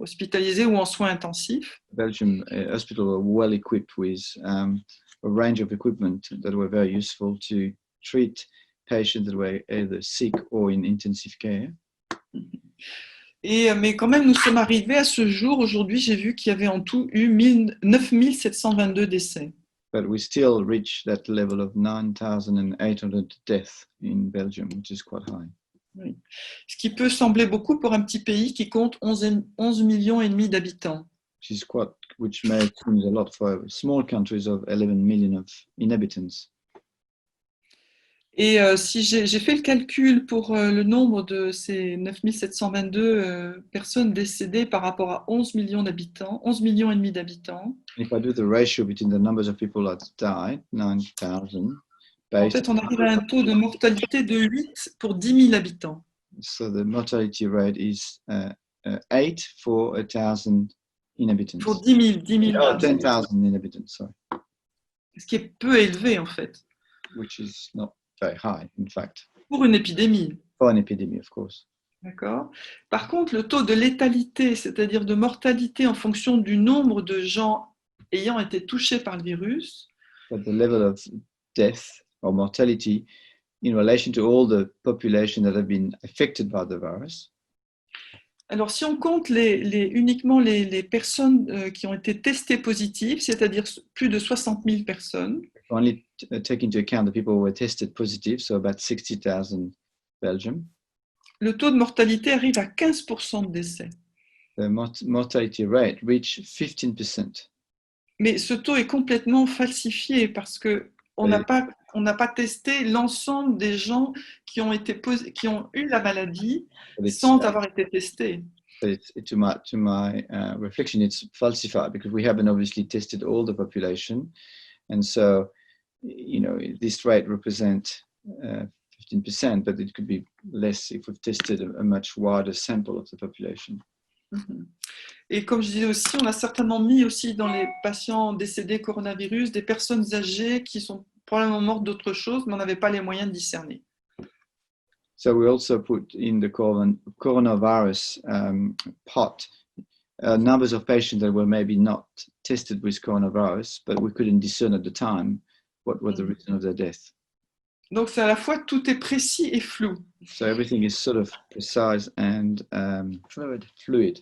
hospitalisés ou en soins intensifs. Belgium hospital were well equipped with a range of equipment that were very useful to treat patients that were either sick or in intensive care. Mais quand même, nous sommes arrivés à ce jour. Aujourd'hui, j'ai vu qu'il y avait en tout eu 9722 décès. But we still reach that level of 9,800 deaths in Belgium, which is quite high. Oui. Ce qui peut sembler beaucoup pour un petit pays qui compte 11 millions et demi d'habitants. Which may seem a lot for small countries of 11 million of inhabitants. Et si j'ai fait le calcul pour le nombre de ces 9722 personnes décédées par rapport à 11 millions d'habitants, 11 millions et demi d'habitants. If I do the ratio between the numbers of people that died, 9,000, En fait, on arrive à un taux de mortalité de 8 pour 10 000 habitants. So the mortality rate is 8 for 1,000 inhabitants. Pour 10 000 Oh, 10,000 inhabitants, sorry. Ce qui est peu élevé, en fait. Which is not very high, in fact. Pour une épidémie. For an epidemic, of course. D'accord. Par contre, le taux de létalité, c'est-à-dire de mortalité en fonction du nombre de gens ayant été touchés par le virus, But the level of death or mortality in relation to all the population that have been affected by the virus. alors si on compte uniquement les personnes qui ont été testées positives, c'est-à-dire plus de 60 000 personnes, Only take into account the people who were tested positive, so about 60,000 Belgium. le taux de mortalité arrive à 15% de décès. The mortality rate reached 15%. Mais ce taux est complètement falsifié parce qu'on n'a pas testé l'ensemble des gens qui ont eu la maladie sans avoir été testés. To my reflection, it's falsified because we haven't obviously tested all the population, and so this rate represents 15%, but it could be less if we've tested a much wider sample of the population. Et comme je disais aussi, on a certainement mis aussi dans les patients décédés coronavirus des personnes âgées qui sont probablement mortes d'autre chose, mais on n'avait pas les moyens de discerner. So we also put in the coronavirus pot numbers of patients that were maybe not tested with coronavirus, but we couldn't discern at the time what was the reason of their death. Donc c'est à la fois tout est précis et flou. So everything is sort of precise and fluid.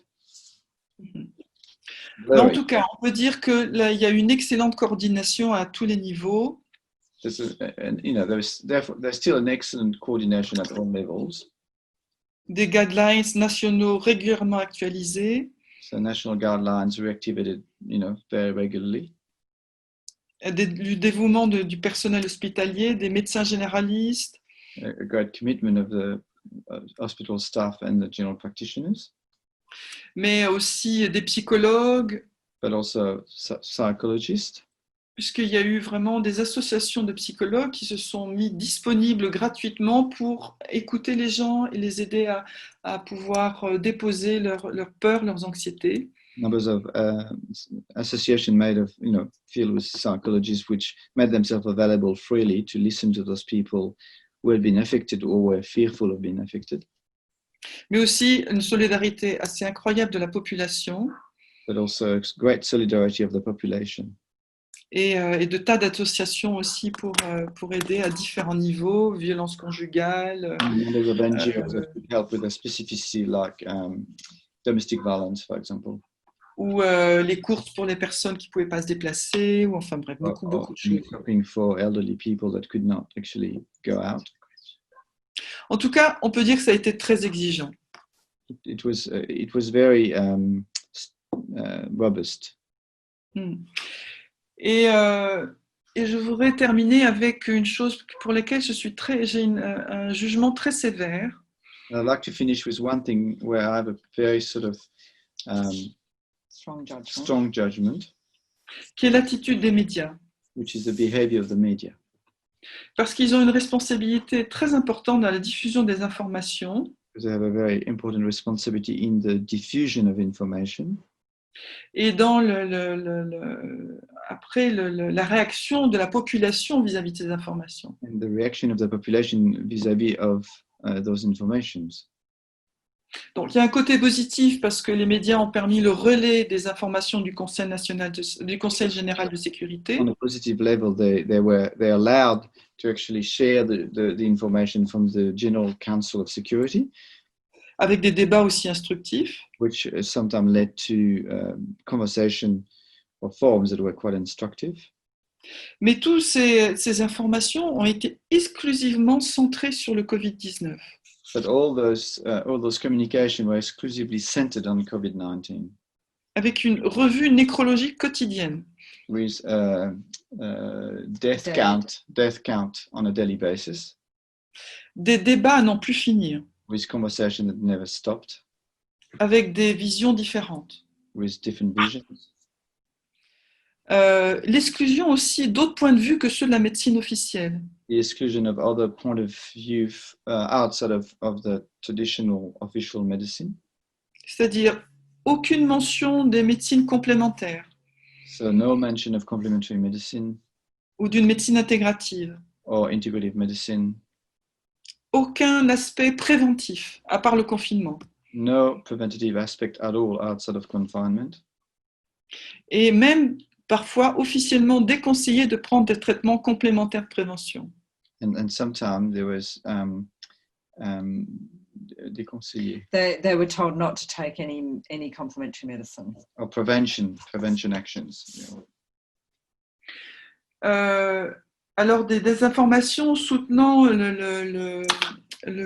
Mais en tout cas, on peut dire que là, il y a une excellente coordination à tous les niveaux. There's still an excellent coordination at all levels. Des guidelines nationaux régulièrement actualisés. So national guidelines reactivated, very regularly. Du dévouement du personnel hospitalier, des médecins généralistes. A great commitment of the hospital staff and the general practitioners. Mais aussi des psychologues. But also psychologists. Puisqu'il y a eu vraiment des associations de psychologues qui se sont mis disponibles gratuitement pour écouter les gens et les aider à pouvoir déposer leurs peurs, leurs anxiétés. Numbers of associations made of, filled with psychologists which made themselves available freely to listen to those people who had been affected or were fearful of being affected. Mais aussi une solidarité assez incroyable de la population. But also great solidarity of the population. Et de tas d'associations aussi pour aider à différents niveaux, violence conjugale. Numbers of NGOs that could help with a specificity like domestic violence, for example. Ou les courses pour les personnes qui ne pouvaient pas se déplacer, ou enfin bref, beaucoup de choses. Shopping for elderly people that could not actually go out. En tout cas, on peut dire que ça a été très exigeant. It was very robust. Et je voudrais terminer avec une chose pour laquelle j'ai un jugement très sévère. I'd like to finish with one thing where I have a very sort of strong judgment, qui est l'attitude des médias. Which is the behavior of the media. Parce qu'ils ont une responsabilité très importante dans la diffusion des informations. They have a very important responsibility in the diffusion of information. Et dans après la réaction de la population vis-à-vis de ces informations. And the reaction of the population vis-à-vis of those informations. Donc il y a un côté positif parce que les médias ont permis le relais des informations du Conseil général de sécurité. On a positive level, they allowed to actually share the information from the General Council of Security. avec des débats aussi instructifs. which sometimes led to conversation or forums that were quite instructive. Mais toutes ces informations ont été exclusivement centrées sur le Covid-19. But all those communication were exclusively centered on COVID-19, avec une revue nécrologique quotidienne. with death count on a daily basis, Des débats à n'en plus finir, with conversation that never stopped, avec des visions différentes. with different visions. L'exclusion aussi d'autres points de vue que ceux de la médecine officielle. The exclusion of other point of view outside of the traditional official medicine. C'est-à-dire aucune mention des médecines complémentaires So no mention of complementary medicine ou d'une médecine intégrative. or integrative medicine. Aucun aspect préventif, à part le confinement. No preventative aspect at all outside of confinement. Et même parfois officiellement déconseillé de prendre des traitements complémentaires de prévention. And sometimes there was déconseillé They were told not to take any complementary medicine. or prevention actions. Alors des informations soutenant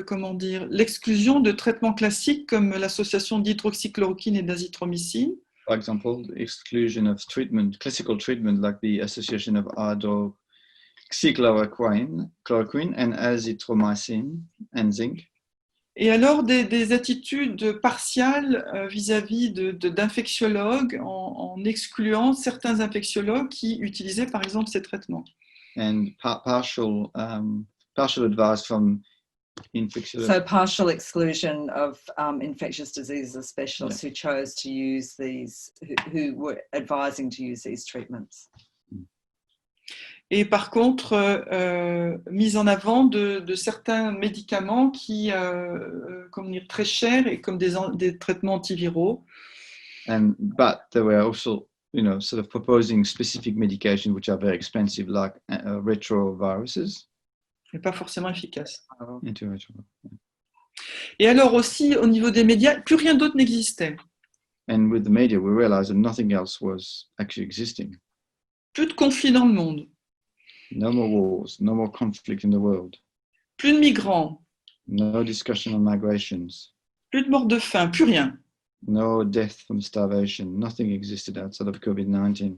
comment dire, l'exclusion de traitements classiques comme l'association d'hydroxychloroquine et d'azithromycine. For example, the exclusion of classical treatment like the association of hydroxychloroquine and azithromycin and zinc. Et alors des attitudes partiales vis-à-vis d'infectiologues en excluant certains infectiologues qui utilisaient par exemple ces traitements. And partial advice from infectiologists. So partial exclusion of infectious diseases specialists who chose to use these, who were advising to use these treatments. Et par contre, mise en avant de certains médicaments qui, comment dire, très chers et comme des traitements antiviraux. But they were also, sort of proposing specific medication which are very expensive, like retroviruses. Mais pas forcément efficaces. Antiretroviral. Et alors aussi, au niveau des médias, plus rien d'autre n'existait. And with the media, we realized that nothing else was actually existing. Plus de conflits dans le monde. No more wars, no more conflict in the world. Plus de migrants. No discussion on migrations. Plus de morts de faim, plus rien. No death from starvation. Nothing existed outside of COVID-19.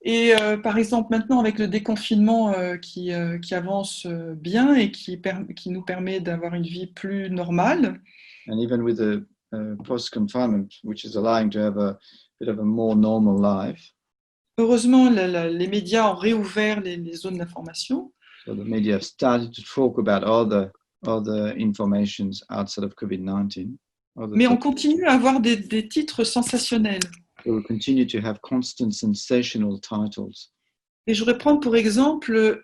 Et par exemple, maintenant, avec le déconfinement qui avance bien et qui nous permet d'avoir une vie plus normale. And even with the post-confinement, which is allowing to have a bit of a more normal life. Heureusement, les médias ont réouvert les zones d'information. So the media have started to talk about other informations outside of COVID-19. Mais on continue à avoir des titres sensationnels. So we continue to have constant sensational titles. Et je voudrais prendre pour exemple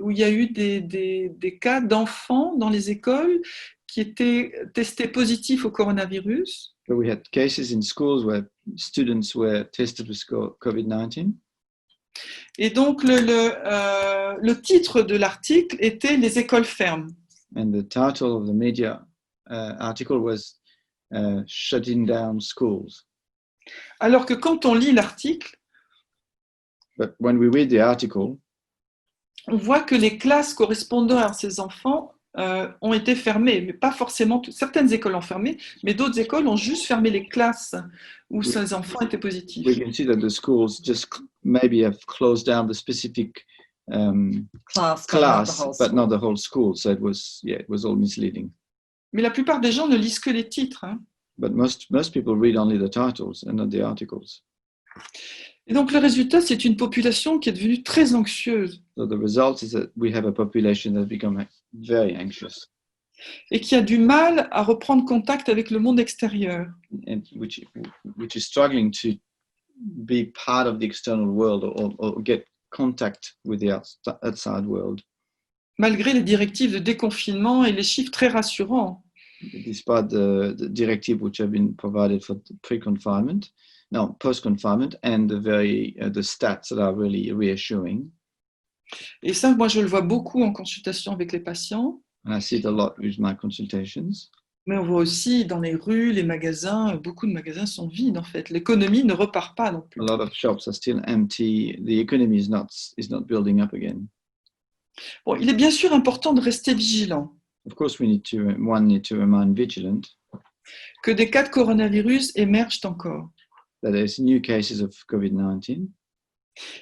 où il y a eu des cas d'enfants dans les écoles qui étaient testés positifs au coronavirus. So we had cases in schools where students were tested with COVID-19. Et donc le titre de l'article était Les écoles ferment. And the title of the media article was Shutting Down Schools. Alors que quand on lit l'article, But when we read the article, on voit que les classes correspondant à ces enfants ont été fermées, mais pas forcément certaines écoles ont fermé, mais d'autres écoles ont juste fermé les classes où ces enfants étaient positifs. we can see that the schools just maybe have closed down the specific Class, but not the whole school. So it was all misleading. Mais la plupart des gens ne lisent que les titres. But most people read only the titles and not the articles. Et donc le résultat, c'est une population qui est devenue très anxieuse So the result is that we have a population that has become very anxious, et qui a du mal à reprendre contact avec le monde extérieur. and which is struggling to be part of the external world or get contact with the outside world, Malgré les directives de déconfinement et les chiffres très rassurants. despite the directive which have been provided for post-confinement, and the stats that are really reassuring. Et ça, moi, je le vois beaucoup en consultation avec les patients. And I see it a lot with my consultations. Mais on voit aussi dans les rues, les magasins, beaucoup de magasins sont vides en fait. L'économie ne repart pas non plus. A lot of shops are still empty. The economy is not building up again. Bon, il est bien sûr important de rester vigilant, Of course, one need to remain vigilant que des cas de coronavirus émergent encore. that there's new cases of COVID-19.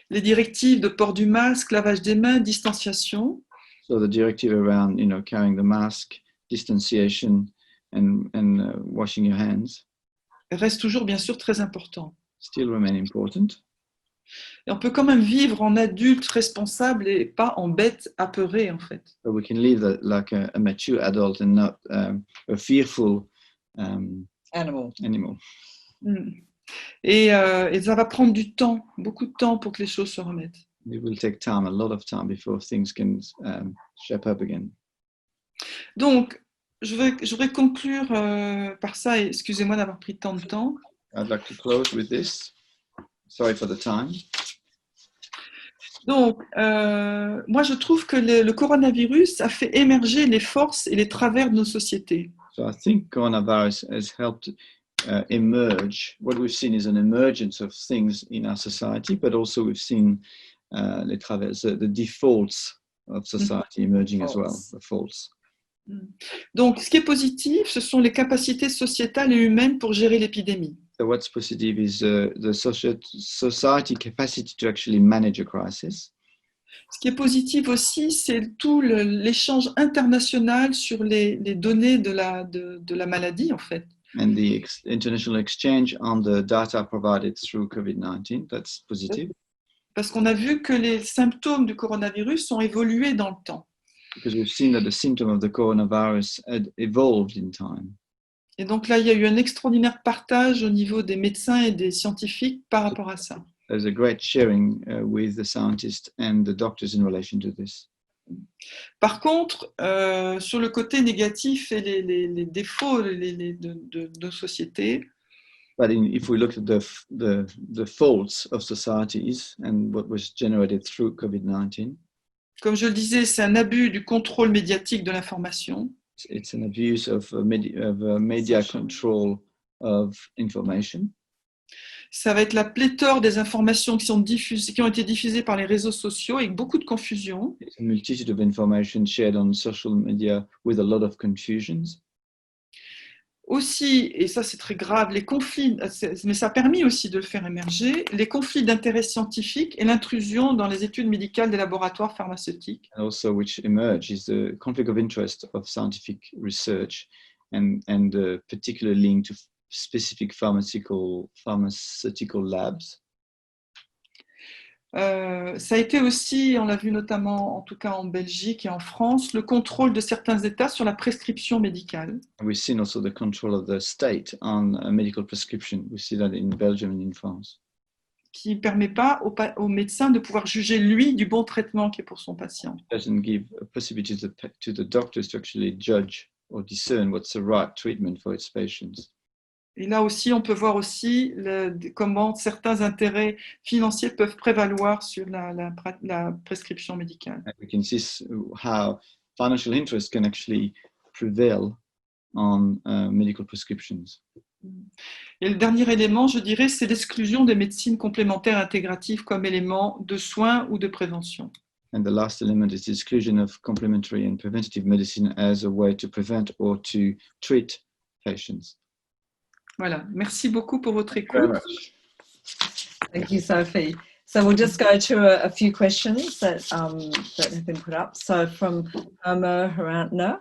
Les directives de port du masque, lavage des mains, distanciation, So the directive around, carrying the mask, distanciation, and washing your hands restent toujours bien sûr très importants. still remain important. Et on peut quand même vivre en adulte responsable et pas en bête apeurée en fait. But we can live like a mature adult and not a fearful Animal. animal. Et ça va prendre du temps, beaucoup de temps pour que les choses se remettent. It will take time, a lot of time, before things can shape up again. Donc, je voudrais conclure par ça, et excusez-moi d'avoir pris tant de temps. I'd like to close with this. Sorry for the time. Donc, moi, je trouve que le coronavirus a fait émerger les forces et les travers de nos sociétés. So I think coronavirus has helped emerge. What we've seen is an emergence of things in our society, but also we've seen les travers, the defaults of society emerging as well, the faults. Donc, ce qui est positif, ce sont les capacités sociétales et humaines pour gérer l'épidémie. So what's positive is the society capacity to actually manage a crisis. Ce qui est positif aussi, c'est tout l'échange international sur les données de la maladie, en fait. And the international exchange on the data provided through COVID-19, that's positive. Parce qu'on a vu que les symptômes du coronavirus ont évolué dans le temps. Because we've seen that the symptom of the coronavirus had evolved in time. Et donc là, il y a eu un extraordinaire partage au niveau des médecins et des scientifiques par rapport à ça. There's a great sharing with the scientists and the doctors in relation to this. Par contre, sur le côté négatif et les défauts de nos sociétés, But if we look at the faults of societies and what was generated through COVID-19, comme je le disais, c'est un abus du contrôle médiatique de l'information. it's an abuse of media control of information. Ça va être la pléthore des informations qui ont été diffusées par les réseaux sociaux avec beaucoup de confusion. It's a multitude of information shared on social media with a lot of confusions. Aussi, et ça c'est très grave, les conflits, mais ça a permis aussi de le faire émerger, les conflits d'intérêts scientifiques et l'intrusion dans les études médicales des laboratoires pharmaceutiques. And also which emerge is the conflict of interest of scientific research and the particular link to specific pharmaceutical labs. Ça a été aussi, on l'a vu notamment en tout cas en Belgique et en France, le contrôle de certains États sur la prescription médicale. We've seen also the control of the state on a medical prescription. We see that in Belgium and in France. Qui ne permet pas au médecin de pouvoir juger lui du bon traitement qui est pour son patient. It doesn't give a possibility to the doctors to actually judge or discern what's the right treatment for its patients. Et là aussi, on peut voir aussi comment certains intérêts financiers peuvent prévaloir sur la prescription médicale. And we can see how financial interest can actually prevail on medical prescriptions. Et le dernier élément, je dirais, c'est l'exclusion des médecines complémentaires intégratives comme élément de soins ou de prévention. And the last element is the exclusion of complementary and preventative medicine as a way to prevent or to treat patients. Voilà, merci beaucoup pour votre Thank you very écoute. much. Thank you, Sophie. So we'll just go to a few questions that have been put up. So from Homer Harantner,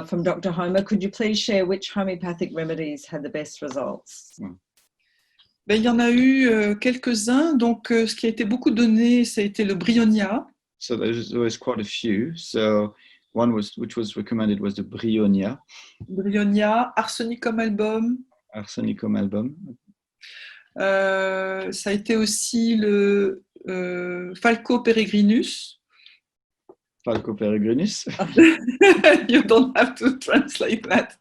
from Dr. Homer, could you please share which homeopathic remedies had the best results? Ben, il y en a eu quelques-uns. Donc, ce qui a été beaucoup donné, ça a été le Brionia. So there was quite a few. So one which was recommended was the Brionia, Brionia, Arsenicum album. Arsenicum album. Ça a été aussi le Falco peregrinus. Falco peregrinus. You don't have to translate that.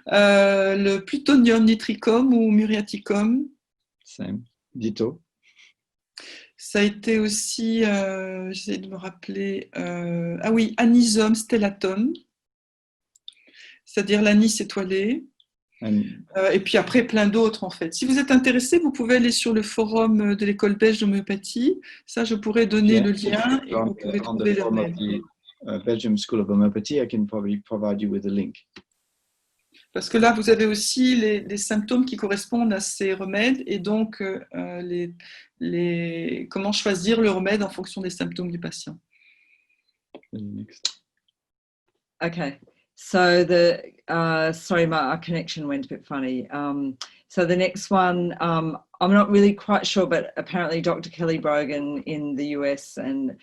Le Plutonium nitricum ou Muriaticum. Same. Ditto. Ça a été aussi, j'essaie de me rappeler, ah oui, Anisum stellatum, c'est-à-dire l'anis étoilé. And Et puis après, plein d'autres en fait. Si vous êtes intéressé, vous pouvez aller sur le forum de l'école belge d'homéopathie. Ça, je pourrais donner yeah, le lien et on, vous pouvez on trouver the le forum of remède. the Belgium School of Homeopathy, I can probably provide you with a link. Parce que là, vous avez aussi les symptômes qui correspondent à ces remèdes et donc comment choisir le remède en fonction des symptômes du patient. Next. Okay, so the sorry, our connection went a bit funny. So the next one, I'm not really quite sure, but apparently Dr. Kelly Brogan in the US and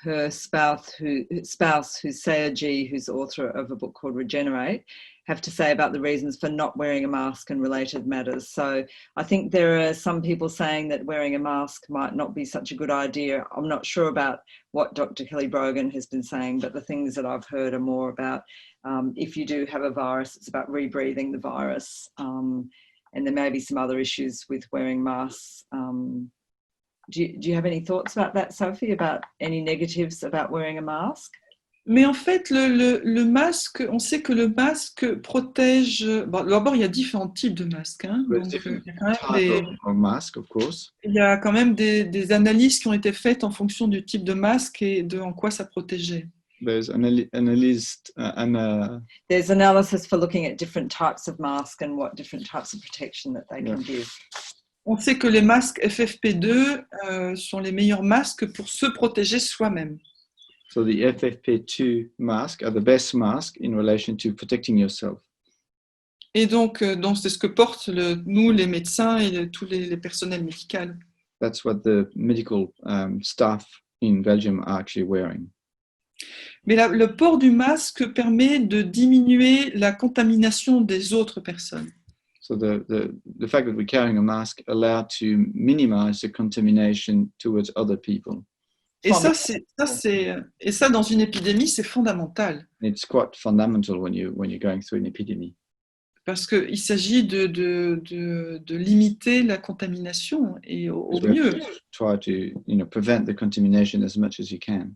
her spouse, who's Sayah, who's author of a book called Regenerate, have to say about the reasons for not wearing a mask and related matters. So I think there are some people saying that wearing a mask might not be such a good idea. I'm not sure about what Dr. Kelly Brogan has been saying, but the things that I've heard are more about if you do have a virus, it's about rebreathing the virus. And there may be some other issues with wearing masks. Do you have any thoughts about that, Sophie, about any negatives about wearing a mask? Mais en fait, le masque, on sait que le masque protège. Bon, d'abord, il y a différents types de masques. Hein, There's donc, different il y a quand même type of mask, of course. il y a quand même des analyses qui ont été faites en fonction du type de masque et de en quoi ça protégeait. There's There's analysis for looking at different types of masks and what different types of protection that they can give. On sait que les masques FFP2 sont les meilleurs masques pour se protéger soi-même. So the FFP2 mask are the best mask in relation to protecting yourself. Et donc c'est ce que portent nous, les médecins et tous les personnels médicaux. That's what the medical staff in Belgium are actually wearing. Mais le port du masque permet de diminuer la contamination des autres personnes. So the fact that we're carrying a mask allows to minimize the contamination towards other people. Et ça, dans une épidémie, c'est fondamental. It's quite fundamental when you're going through an epidemic. Parce qu'il s'agit de limiter la contamination et au mieux. Try to prevent the contamination as much as you can.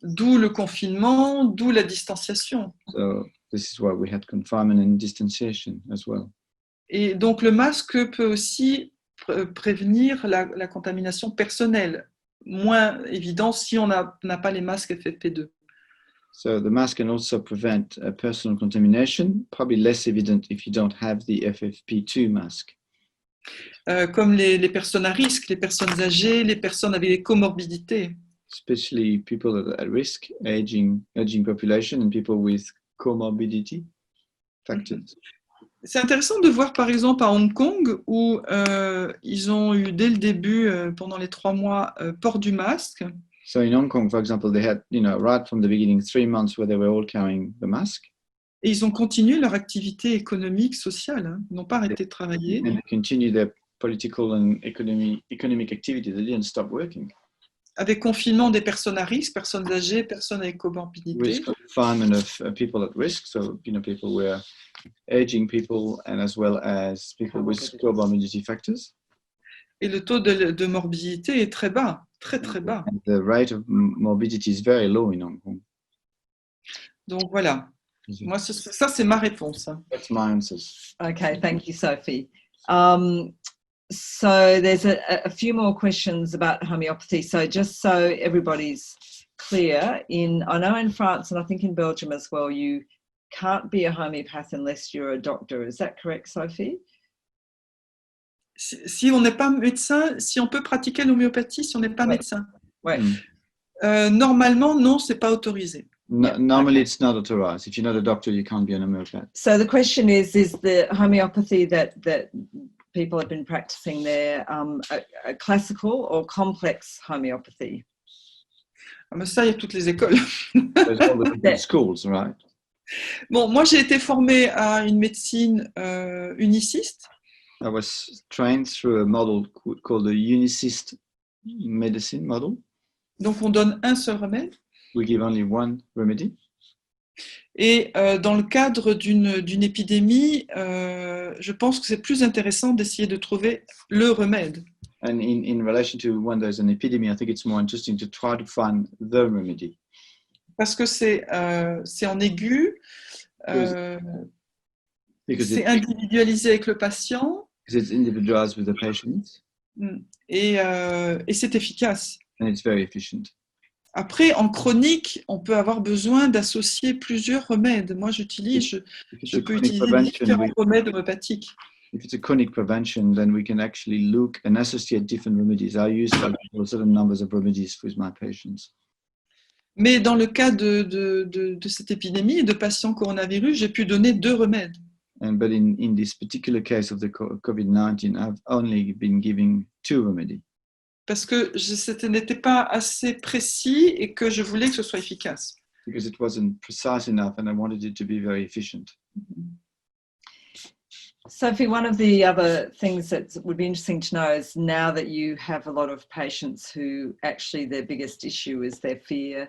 D'où le confinement, d'où la distanciation. So this is why we had confinement and distanciation as well. Et donc le masque peut aussi prévenir la contamination personnelle, moins évident si on n'a pas les masques FFP2. So the mask can also prevent personal contamination, probably less evident if you don't have the FFP2 mask. Comme les personnes à risque, les personnes âgées, les personnes avec des comorbidités. Especially people at risk, aging population and people with comorbidity factors. C'est intéressant de voir par exemple à Hong Kong où ils ont eu dès le début, pendant les 3 mois, port du masque. So in Hong Kong, for example, they had, right from the beginning, 3 months where they were all carrying the mask. Et ils ont continué leur activité économique, sociale. Hein. Ils n'ont pas arrêté de travailler. And they continued their political and economic activity. They didn't stop working. Avec confinement des personnes à risque, personnes âgées, personnes avec comorbidité. With confinement of people at risk, so people were aging people and as well as people with comorbidity factors. Et le taux de morbidité est très bas, très très bas. And the rate of morbidity is very low in Hong Kong. Donc voilà. Moi, ça c'est ma réponse. That's my answers. Okay, thank you, Sophie. So there's a few more questions about homeopathy. So just so everybody's clear, I know in France and I think in Belgium as well, you can't be a homeopath unless you're a doctor. Is that correct, Sophie? Si on n'est pas médecin, si on peut pratiquer l'homéopathie si on n'est pas médecin. Ouais. Normalement, non, c'est pas autorisé. Normally, it's not authorized. If you're not a doctor, you can't be an homeopath. So the question is the homeopathy that people have been practicing there a classical or complex homeopathy? Mais ça, il y a toutes les écoles. There's all the different schools, right? Bon, moi, j'ai été formée à une médecine uniciste. I was trained through a model called the unicist medicine model. Donc, on donne un seul remède. We give only one remedy. Et dans le cadre d'une épidémie, je pense que c'est plus intéressant d'essayer de trouver le remède. And in relation to when there's an epidemic, I think it's more interesting to try to find the remedy. Parce que c'est en aigu, Because c'est individualisé avec le patient it's individualized with the patient et c'est efficace. and it's very efficient. Après, en chronique, on peut avoir besoin d'associer plusieurs remèdes. Moi, je peux utiliser différents remèdes homéopathiques. If it's a chronic prevention, then we can actually look and associate different remedies. I use certain numbers of remedies with my patients. Mais dans le cas de cette épidémie et de patients coronavirus, j'ai pu donner 2 remèdes. But in this particular case of the COVID-19, I've only been giving 2 remedies. Parce que ce n'était pas assez précis et que je voulais que ce soit efficace. Because it wasn't precise enough and I wanted it to be very efficient. Sophie, one of the other things that would be interesting to know is now that you have a lot of patients who actually their biggest issue is their fear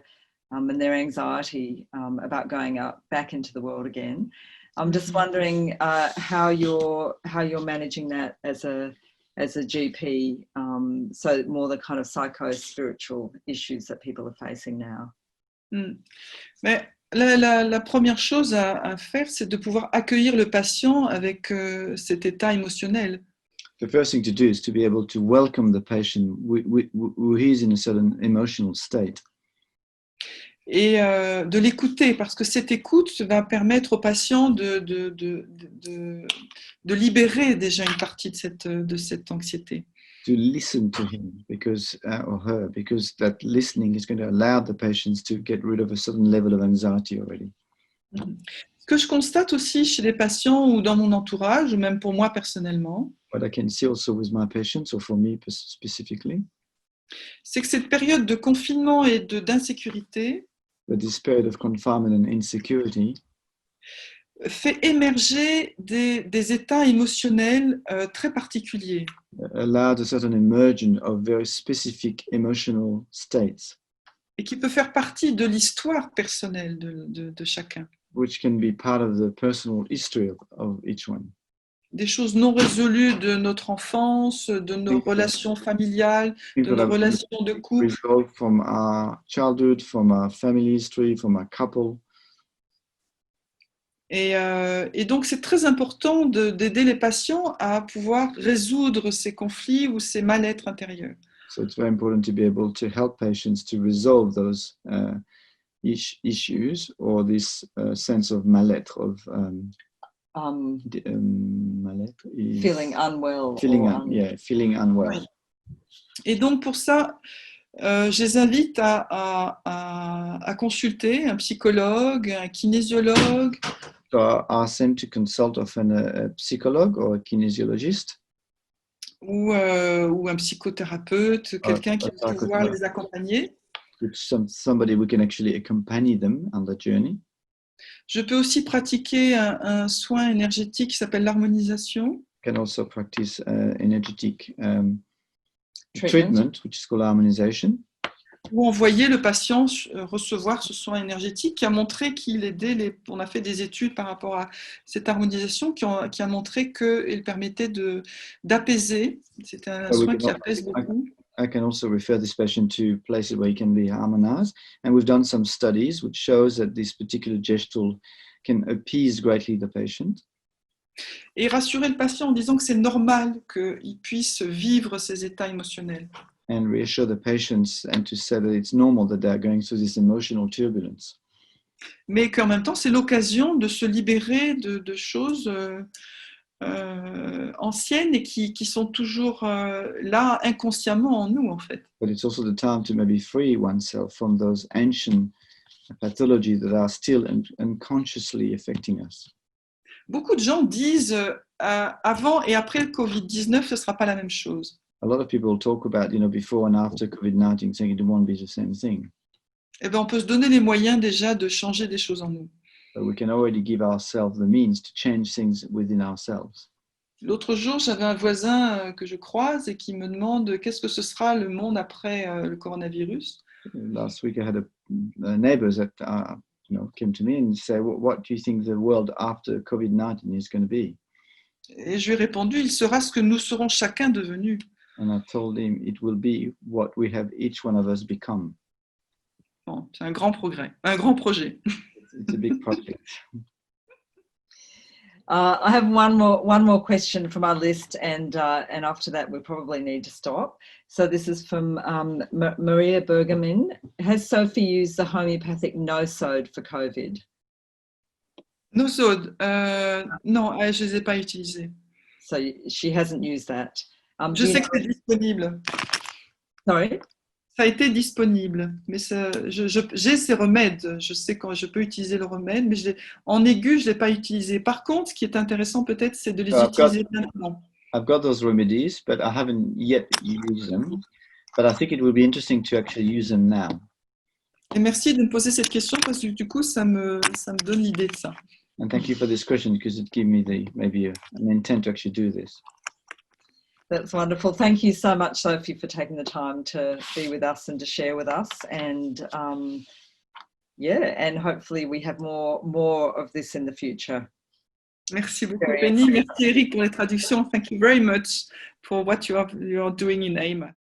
and their anxiety about going back into the world again. I'm just wondering how you're managing that as a GP, so more the kind of psycho-spiritual issues that people are facing now. Mais la première chose à faire, c'est de pouvoir accueillir le patient avec cet état émotionnel. The first thing to do is to be able to welcome the patient who is in a certain emotional state. Et de l'écouter, parce que cette écoute va permettre au patient de libérer déjà une partie de cette anxiété. To listen to him or her, because that listening is going to allow the patients to get rid of a certain level of anxiety already. Ce que je constate aussi chez les patients ou dans mon entourage, ou même pour moi personnellement, What I can see also with my patients, or for me specifically, c'est que cette période de confinement et d'insécurité this period of confinement and insecurity fait émerger des états émotionnels très particuliers. Allowed a certain emergence of very specific emotional states. Et qui peut faire partie de l'histoire personnelle de chacun. Which can be part of the personal history of each one. Des choses non résolues de notre enfance, de nos relations familiales, de nos relations de couple. Resolved from our childhood, from our family history, from our couple. Et donc, c'est très important d'aider les patients à pouvoir résoudre ces conflits ou ces mal-être intérieurs. So it's very important to be able to help patients to resolve those issues or this sense of mal-être, of mal-être is feeling unwell. Feeling unwell. Et donc, pour ça, je les invite à consulter un psychologue, un kinésiologue. So I ask them to consult often a psychologue or a kinesiologist. Ou un psychothérapeute, quelqu'un qui va pouvoir les accompagner. Somebody who can actually accompany them on the journey. Je peux aussi pratiquer un soin énergétique qui s'appelle l'harmonisation. Can also practice energetic treatment, which is called harmonization. Ou envoyer le patient recevoir ce soin énergétique qui a montré qu'il aidait on a fait des études par rapport à cette harmonisation qui a montré qu'il permettait d'apaiser. C'est un soin qui apaise beaucoup. I can also refer this patient to places where he can be harmonized. And we've done some studies which shows that this particular gesture can appease greatly the patient. Et rassurer le patient en disant que c'est normal qu'il puisse vivre ces états émotionnels. And reassure the patients and to say that it's normal that they are going through this emotional turbulence. Mais qu'en même temps, c'est l'occasion de se libérer de choses anciennes et qui sont toujours là inconsciemment en nous, en fait. But it's also the time to maybe free oneself from those ancient pathologies that are still unconsciously affecting us. Beaucoup de gens disent avant et après le Covid-19, ce ne sera pas la même chose. A lot of people talk about, before and after COVID-19, saying it won't be the same thing. Eh ben, on peut se donner les moyens déjà de changer des choses en nous. But we can already give ourselves the means to change things within ourselves. L'autre jour, j'avais un voisin que je croise et qui me demande qu'est-ce que ce sera le monde après le coronavirus. Last week, I had a neighbor that came to me and said, "What do you think the world after COVID-19 is going to be?" Et je lui ai répondu, il sera ce que nous serons chacun devenus. And I told him it will be what we have each one of us become. Bon, c'est un grand progrès, un grand projet. It's a big project. I have one more question from our list, and after that we probably need to stop. So this is from Maria Bergamin. Has Sophie used the homeopathic nosode for COVID? Nosode, non, je les ai pas utilisés. So she hasn't used that. Je sais que c'est disponible. Sorry? Ça a été disponible, mais j'ai ces remèdes. Je sais quand je peux utiliser le remède, mais en aigu, je ne l'ai pas utilisé. Par contre, ce qui est intéressant peut-être, c'est de les utiliser maintenant. I've got those remedies, but I haven't yet used them. But I think it will be interesting to actually use them now. Et merci de me poser cette question parce que du coup, ça me donne l'idée de ça. And thank you for this question because it gave me maybe an intent to actually do this. That's wonderful. Thank you so much, Sophie, for taking the time to be with us and to share with us. And and hopefully we have more of this in the future. Merci beaucoup, Penny. Merci, Eric, pour les traductions. Thank you very much for what you are doing in AIM.